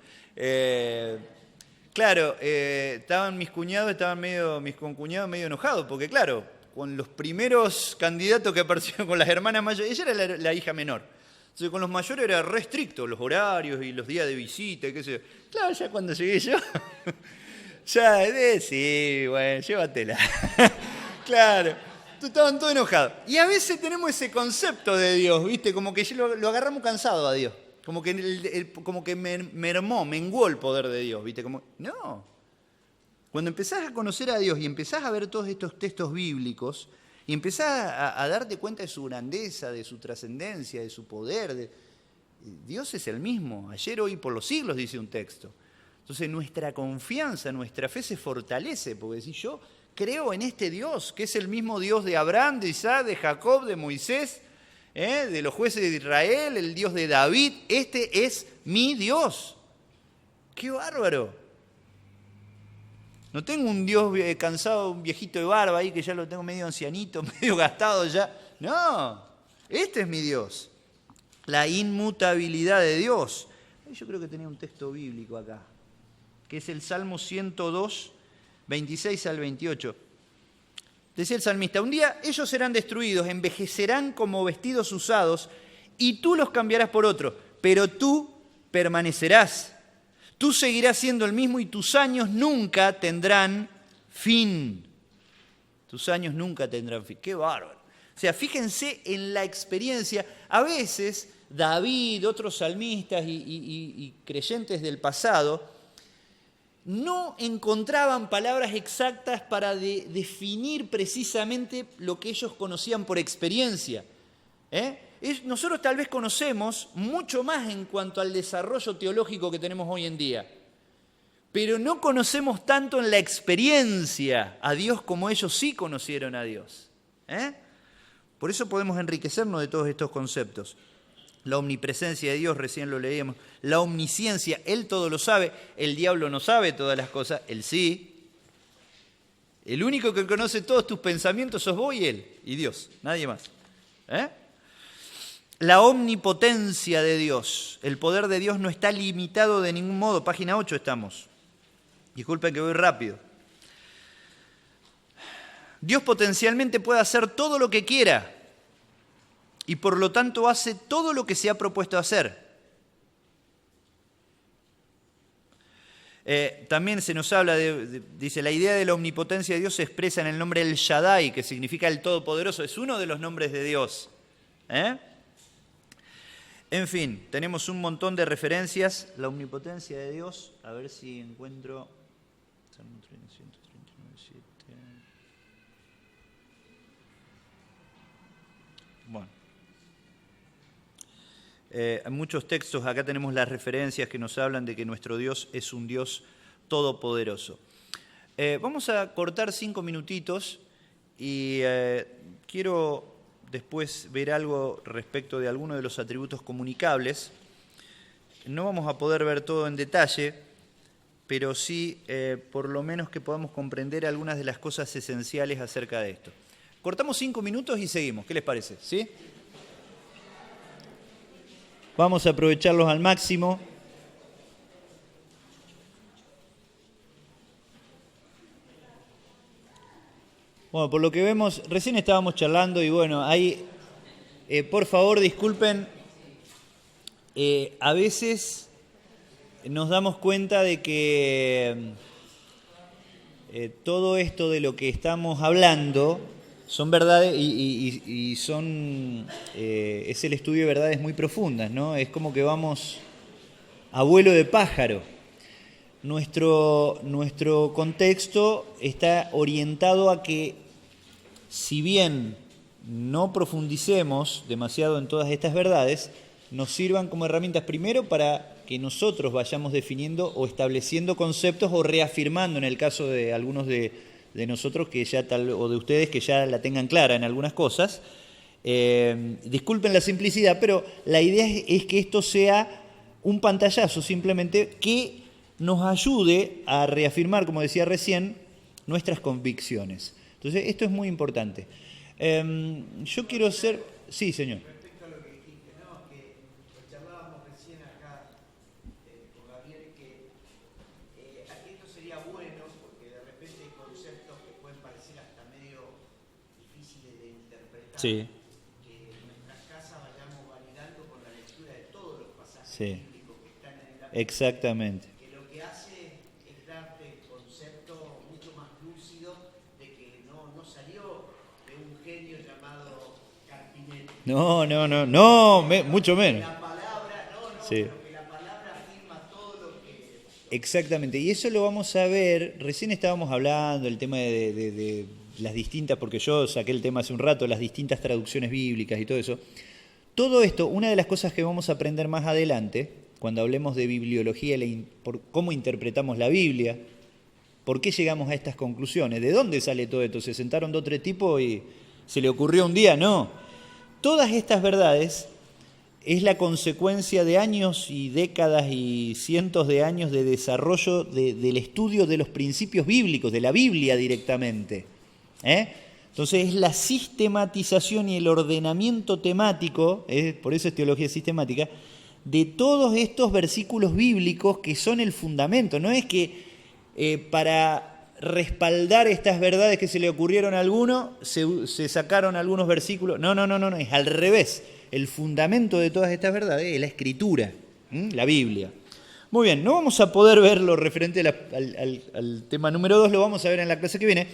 Claro, estaban mis concuñados medio enojados, porque claro, con los primeros candidatos que aparecieron con las hermanas mayores, ella era la hija menor. Entonces con los mayores era re estricto, los horarios y los días de visita y qué sé yo. Claro, ya cuando llegué yo, ya, sí, bueno, llévatela. Claro, estaban todos enojados. Y a veces tenemos ese concepto de Dios, ¿viste? Como que lo agarramos cansado a Dios. Como que menguó el poder de Dios, ¿viste? No. Cuando empezás a conocer a Dios y empezás a ver todos estos textos bíblicos y empezás a darte cuenta de su grandeza, de su trascendencia, de su poder, Dios es el mismo, ayer, hoy, por los siglos, dice un texto. Entonces nuestra confianza, nuestra fe se fortalece, porque decís, yo creo en este Dios, que es el mismo Dios de Abraham, de Isaac, de Jacob, de Moisés, de los jueces de Israel, el Dios de David. Este es mi Dios. ¡Qué bárbaro! No tengo un Dios cansado, un viejito de barba ahí, que ya lo tengo medio ancianito, medio gastado ya. No, este es mi Dios. La inmutabilidad de Dios. Yo creo que tenía un texto bíblico acá, que es el Salmo 102, 26 al 28. Decía el salmista, un día ellos serán destruidos, envejecerán como vestidos usados, y tú los cambiarás por otro, pero tú permanecerás. Tú seguirás siendo el mismo y tus años nunca tendrán fin. Tus años nunca tendrán fin. ¡Qué bárbaro! O sea, fíjense en la experiencia. A veces David, otros salmistas y creyentes del pasado no encontraban palabras exactas para definir precisamente lo que ellos conocían por experiencia. Nosotros tal vez conocemos mucho más en cuanto al desarrollo teológico que tenemos hoy en día, pero no conocemos tanto en la experiencia a Dios como ellos sí conocieron a Dios. Por eso podemos enriquecernos de todos estos conceptos. La omnipresencia de Dios, recién lo leíamos. La omnisciencia, Él todo lo sabe. El diablo no sabe todas las cosas, Él sí. El único que conoce todos tus pensamientos sos vos y Él, y Dios, nadie más. La omnipotencia de Dios. El poder de Dios no está limitado de ningún modo. Página 8 estamos. Disculpen que voy rápido. Dios potencialmente puede hacer todo lo que quiera y por lo tanto hace todo lo que se ha propuesto hacer. También se nos habla dice, la idea de la omnipotencia de Dios se expresa en el nombre El Shaddai, que significa el Todopoderoso. Es uno de los nombres de Dios. En fin, tenemos un montón de referencias. La omnipotencia de Dios, a ver si encuentro... Salmo 139:7. Bueno. Hay muchos textos, acá tenemos las referencias que nos hablan de que nuestro Dios es un Dios todopoderoso. Vamos a cortar 5 minutitos y quiero después ver algo respecto de algunos de los atributos comunicables. No vamos a poder ver todo en detalle, pero sí por lo menos que podamos comprender algunas de las cosas esenciales acerca de esto. Cortamos 5 minutos y seguimos, ¿qué les parece? ¿Sí? Vamos a aprovecharlos al máximo. Bueno, por lo que vemos, recién estábamos charlando y bueno, hay Por favor, disculpen, a veces nos damos cuenta de que todo esto de lo que estamos hablando son verdades y son es el estudio de verdades muy profundas, ¿no? Es como que vamos a vuelo de pájaro. Nuestro contexto está orientado a que, si bien no profundicemos demasiado en todas estas verdades, nos sirvan como herramientas primero para que nosotros vayamos definiendo o estableciendo conceptos o reafirmando en el caso de algunos de nosotros que ya o de ustedes que ya la tengan clara en algunas cosas. Disculpen la simplicidad, pero la idea es que esto sea un pantallazo simplemente que nos ayude a reafirmar, como decía recién, nuestras convicciones. Entonces, esto es muy importante. Yo quiero ser... Sí, señor. Respecto a lo que dijiste, ¿no? Que lo charlábamos recién acá con Gabriel, que aquí esto sería bueno porque de repente hay conceptos que pueden parecer hasta medio difíciles de interpretar. Sí. Que en nuestras casas vayamos validando con la lectura de todos los pasajes Sí. bíblicos que están en la Biblia. Exactamente. Que lo que hace es darte el concepto mucho más lúcido de que no salió de un genio llamado Carpinetti. Mucho menos. La palabra, Sí. pero que la palabra afirma todo lo que... Exactamente, y eso lo vamos a ver, recién estábamos hablando del tema de las distintas, porque yo saqué el tema hace un rato, las distintas traducciones bíblicas y todo eso. Todo esto, una de las cosas que vamos a aprender más adelante, cuando hablemos de bibliología, por cómo interpretamos la Biblia, por qué llegamos a estas conclusiones, de dónde sale todo esto, se sentaron 2 o 3 tipos y se le ocurrió un día, no. Todas estas verdades es la consecuencia de años y décadas y cientos de años de desarrollo del estudio de los principios bíblicos, de la Biblia directamente. Entonces es la sistematización y el ordenamiento temático, por eso es teología sistemática, de todos estos versículos bíblicos que son el fundamento. No es que para respaldar estas verdades que se le ocurrieron a alguno, se sacaron algunos versículos. No, es al revés. El fundamento de todas estas verdades es la Escritura, la Biblia. Muy bien, no vamos a poder ver lo referente al tema número 2, lo vamos a ver en la clase que viene,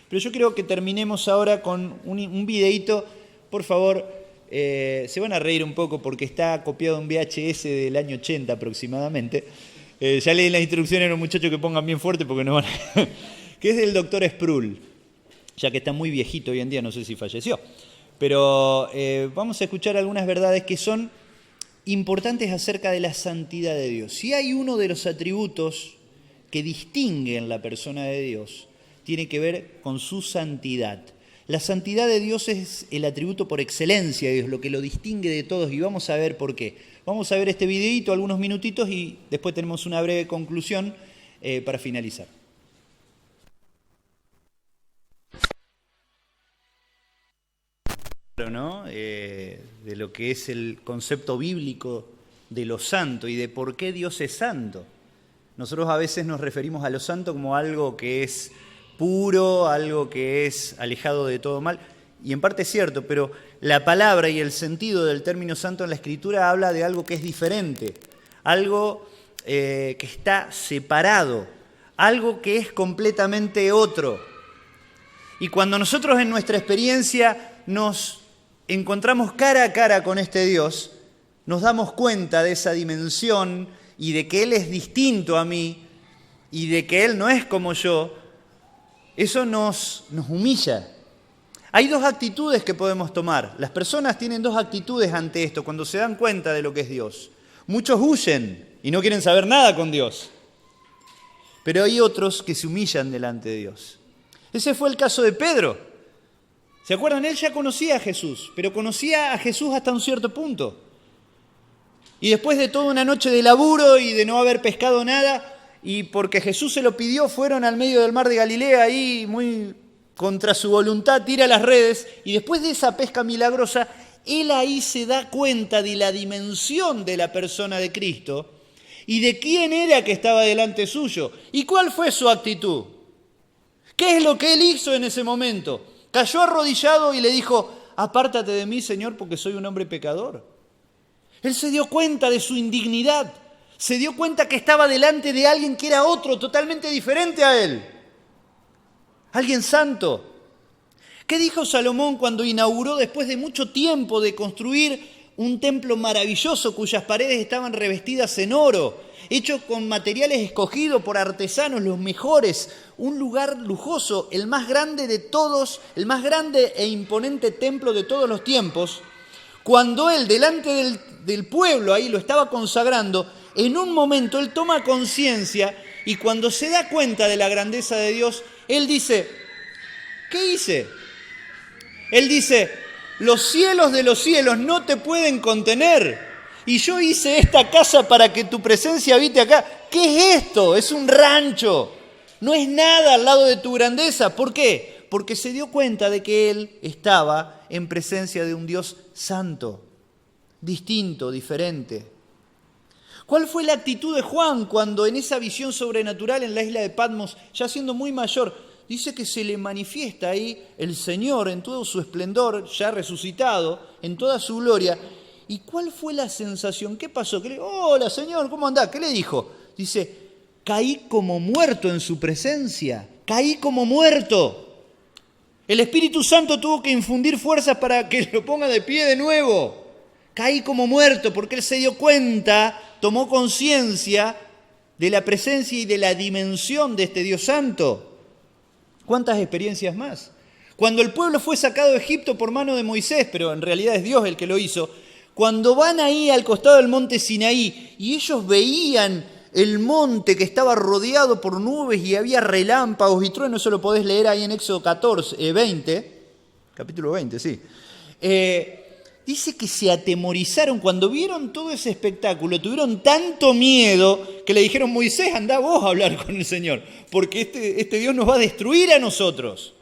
pero yo creo que terminemos ahora con un videíto. Por favor, se van a reír un poco porque está copiado un VHS del año 80 aproximadamente. Ya leí las instrucciones a los muchachos que pongan bien fuerte porque no van a... que es del doctor Sproul, ya que está muy viejito hoy en día, no sé si falleció. Pero vamos a escuchar algunas verdades que son importantes acerca de la santidad de Dios. Si hay uno de los atributos que distinguen la persona de Dios, tiene que ver con su santidad. La santidad de Dios es el atributo por excelencia de Dios, lo que lo distingue de todos, y vamos a ver por qué. Vamos a ver este videíto, algunos minutitos, y después tenemos una breve conclusión para finalizar. ¿No? De lo que es el concepto bíblico de lo santo y de por qué Dios es santo. Nosotros a veces nos referimos a lo santo como algo que es puro, algo que es alejado de todo mal, y en parte es cierto, pero la palabra y el sentido del término santo en la Escritura habla de algo que es diferente, algo que está separado, algo que es completamente otro. Y cuando nosotros en nuestra experiencia nos encontramos cara a cara con este Dios, nos damos cuenta de esa dimensión y de que Él es distinto a mí y de que Él no es como yo. Eso nos humilla. Hay 2 actitudes que podemos tomar. Las personas tienen 2 actitudes ante esto cuando se dan cuenta de lo que es Dios. Muchos huyen y no quieren saber nada con Dios. Pero hay otros que se humillan delante de Dios. Ese fue el caso de Pedro. ¿Se acuerdan? Él ya conocía a Jesús, pero conocía a Jesús hasta un cierto punto. Y después de toda una noche de laburo y de no haber pescado nada, y porque Jesús se lo pidió, fueron al medio del mar de Galilea, ahí muy contra su voluntad, tira las redes, y después de esa pesca milagrosa, él ahí se da cuenta de la dimensión de la persona de Cristo y de quién era que estaba delante suyo. ¿Y cuál fue su actitud? ¿Qué es lo que él hizo en ese momento? Cayó arrodillado y le dijo: apártate de mí, Señor, porque soy un hombre pecador. Él se dio cuenta de su indignidad, se dio cuenta que estaba delante de alguien que era otro, totalmente diferente a él. Alguien santo. ¿Qué dijo Salomón cuando inauguró, después de mucho tiempo de construir un templo maravilloso cuyas paredes estaban revestidas en oro, hecho con materiales escogidos por artesanos, los mejores, un lugar lujoso, el más grande de todos, el más grande e imponente templo de todos los tiempos? Cuando él, delante del pueblo, ahí lo estaba consagrando, en un momento él toma conciencia y cuando se da cuenta de la grandeza de Dios, él dice, ¿qué hice? Él dice, los cielos de los cielos no te pueden contener. Y yo hice esta casa para que tu presencia habite acá. ¿Qué es esto? Es un rancho. No es nada al lado de tu grandeza. ¿Por qué? Porque se dio cuenta de que él estaba en presencia de un Dios santo, distinto, diferente. ¿Cuál fue la actitud de Juan cuando en esa visión sobrenatural en la isla de Patmos, ya siendo muy mayor, dice que se le manifiesta ahí el Señor en todo su esplendor, ya resucitado, en toda su gloria? ¿Y cuál fue la sensación? ¿Qué pasó? ¿Qué le dijo? Hola, Señor, ¿cómo andás? ¿Qué le dijo? Dice, caí como muerto en su presencia, caí como muerto. El Espíritu Santo tuvo que infundir fuerzas para que lo ponga de pie de nuevo. Caí como muerto porque él se dio cuenta, tomó conciencia de la presencia y de la dimensión de este Dios santo. ¿Cuántas experiencias más? Cuando el pueblo fue sacado de Egipto por mano de Moisés, pero en realidad es Dios el que lo hizo, cuando van ahí al costado del monte Sinaí y ellos veían el monte que estaba rodeado por nubes y había relámpagos y truenos, eso lo podés leer ahí en Éxodo 20, capítulo 20, sí. Dice que se atemorizaron cuando vieron todo ese espectáculo, tuvieron tanto miedo que le dijeron, Moisés, andá vos a hablar con el Señor, porque este Dios nos va a destruir a nosotros.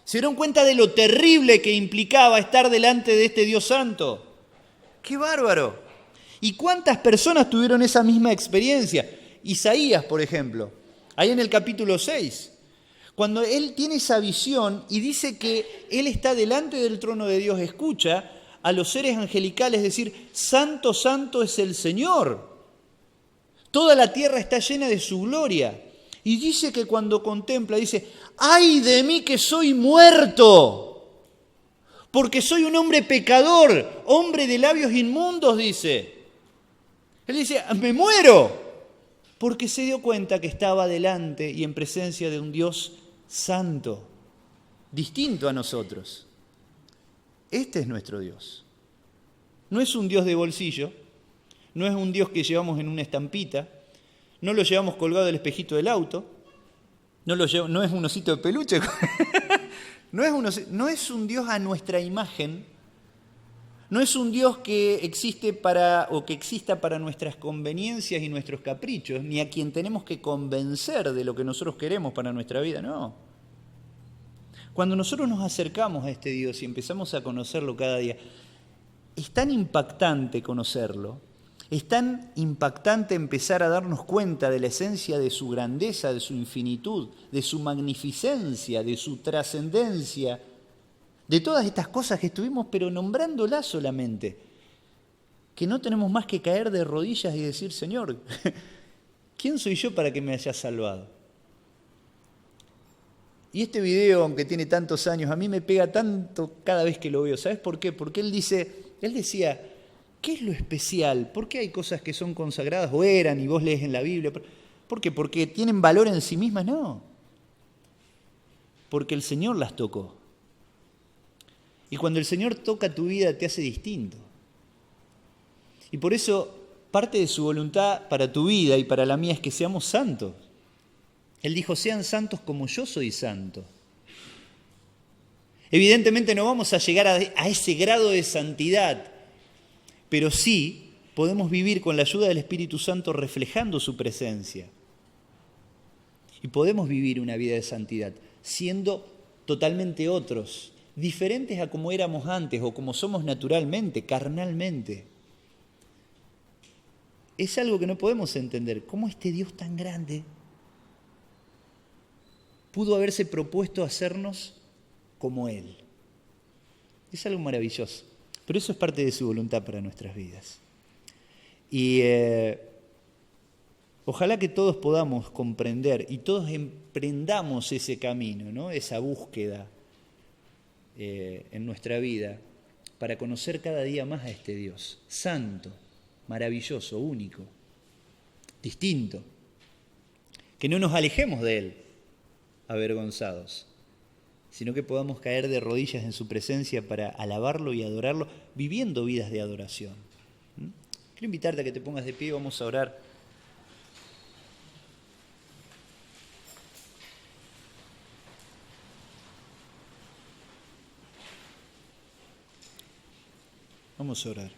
Se dieron cuenta de lo terrible que implicaba estar delante de este Dios santo. ¡Qué bárbaro! ¿Y cuántas personas tuvieron esa misma experiencia? Isaías, por ejemplo, ahí en el capítulo 6, cuando él tiene esa visión y dice que él está delante del trono de Dios, escucha a los seres angelicales decir, Santo, Santo es el Señor. Toda la tierra está llena de su gloria. Y dice que cuando contempla, dice, ¡ay de mí que soy muerto! Porque soy un hombre pecador, hombre de labios inmundos, dice. Él dice, me muero, porque se dio cuenta que estaba delante y en presencia de un Dios santo, distinto a nosotros. Este es nuestro Dios. No es un Dios de bolsillo, no es un Dios que llevamos en una estampita, no lo llevamos colgado del espejito del auto, no es un osito de peluche, no es un Dios a nuestra imagen. No es un Dios que exista para nuestras conveniencias y nuestros caprichos, ni a quien tenemos que convencer de lo que nosotros queremos para nuestra vida, no. Cuando nosotros nos acercamos a este Dios y empezamos a conocerlo cada día, es tan impactante conocerlo, es tan impactante empezar a darnos cuenta de la esencia de su grandeza, de su infinitud, de su magnificencia, de su trascendencia, de todas estas cosas que estuvimos, pero nombrándolas solamente, que no tenemos más que caer de rodillas y decir, Señor, ¿quién soy yo para que me hayas salvado? Y este video, aunque tiene tantos años, a mí me pega tanto cada vez que lo veo. ¿Sabes por qué? Porque él decía, ¿qué es lo especial? ¿Por qué hay cosas que son consagradas o eran y vos lees en la Biblia? ¿Por qué? ¿Porque tienen valor en sí mismas? No. Porque el Señor las tocó. Y cuando el Señor toca tu vida te hace distinto. Y por eso parte de su voluntad para tu vida y para la mía es que seamos santos. Él dijo, sean santos como yo soy santo. Evidentemente no vamos a llegar a ese grado de santidad, pero sí podemos vivir con la ayuda del Espíritu Santo reflejando su presencia. Y podemos vivir una vida de santidad siendo totalmente otros, diferentes a como éramos antes o como somos naturalmente, carnalmente. Es algo que no podemos entender. ¿Cómo este Dios tan grande pudo haberse propuesto hacernos como Él? Es algo maravilloso. Pero eso es parte de su voluntad para nuestras vidas. Y ojalá que todos podamos comprender y todos emprendamos ese camino, ¿no? Esa búsqueda en nuestra vida para conocer cada día más a este Dios, santo, maravilloso, único, distinto. Que no nos alejemos de Él avergonzados, sino que podamos caer de rodillas en su presencia para alabarlo y adorarlo, viviendo vidas de adoración. Quiero invitarte a que te pongas de pie, vamos a orar. Vamos a orar.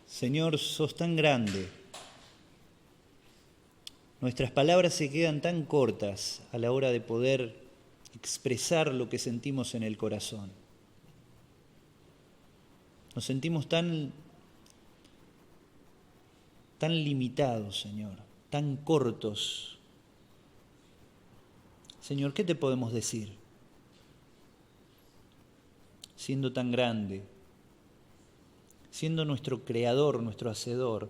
Señor, sos tan grande. Nuestras palabras se quedan tan cortas a la hora de poder expresar lo que sentimos en el corazón. Nos sentimos tan limitados, Señor, tan cortos. Señor, ¿qué te podemos decir? Siendo tan grande, siendo nuestro creador, nuestro hacedor.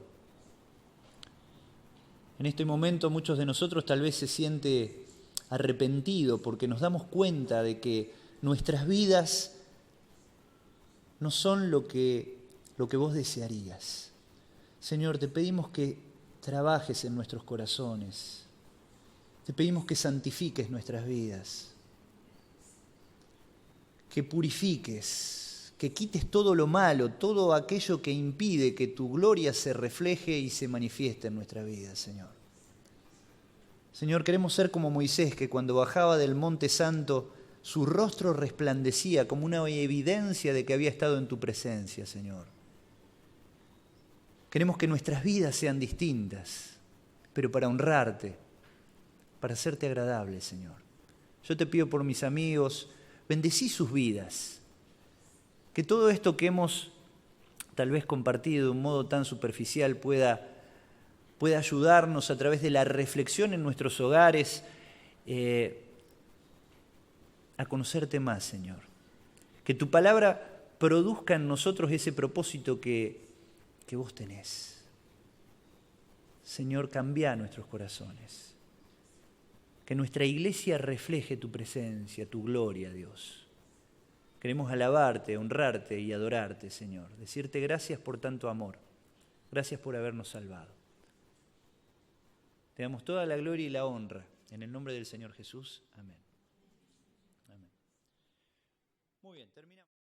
En este momento muchos de nosotros tal vez se siente arrepentido porque nos damos cuenta de que nuestras vidas no son lo que vos desearías. Señor, te pedimos que trabajes en nuestros corazones. Te pedimos que santifiques nuestras vidas. Que purifiques, que quites todo lo malo, todo aquello que impide que tu gloria se refleje y se manifieste en nuestra vida, Señor. Señor, queremos ser como Moisés, que cuando bajaba del Monte Santo, su rostro resplandecía como una evidencia de que había estado en tu presencia, Señor. Queremos que nuestras vidas sean distintas, pero para honrarte, para hacerte agradable, Señor. Yo te pido por mis amigos, bendecí sus vidas. Que todo esto que hemos tal vez compartido de un modo tan superficial pueda ayudarnos a través de la reflexión en nuestros hogares a conocerte más, Señor. Que tu palabra produzca en nosotros ese propósito que vos tenés. Señor, cambia nuestros corazones. Que nuestra iglesia refleje tu presencia, tu gloria, Dios. Queremos alabarte, honrarte y adorarte, Señor. Decirte gracias por tanto amor. Gracias por habernos salvado. Te damos toda la gloria y la honra. En el nombre del Señor Jesús. Amén. Amén. Muy bien, terminamos.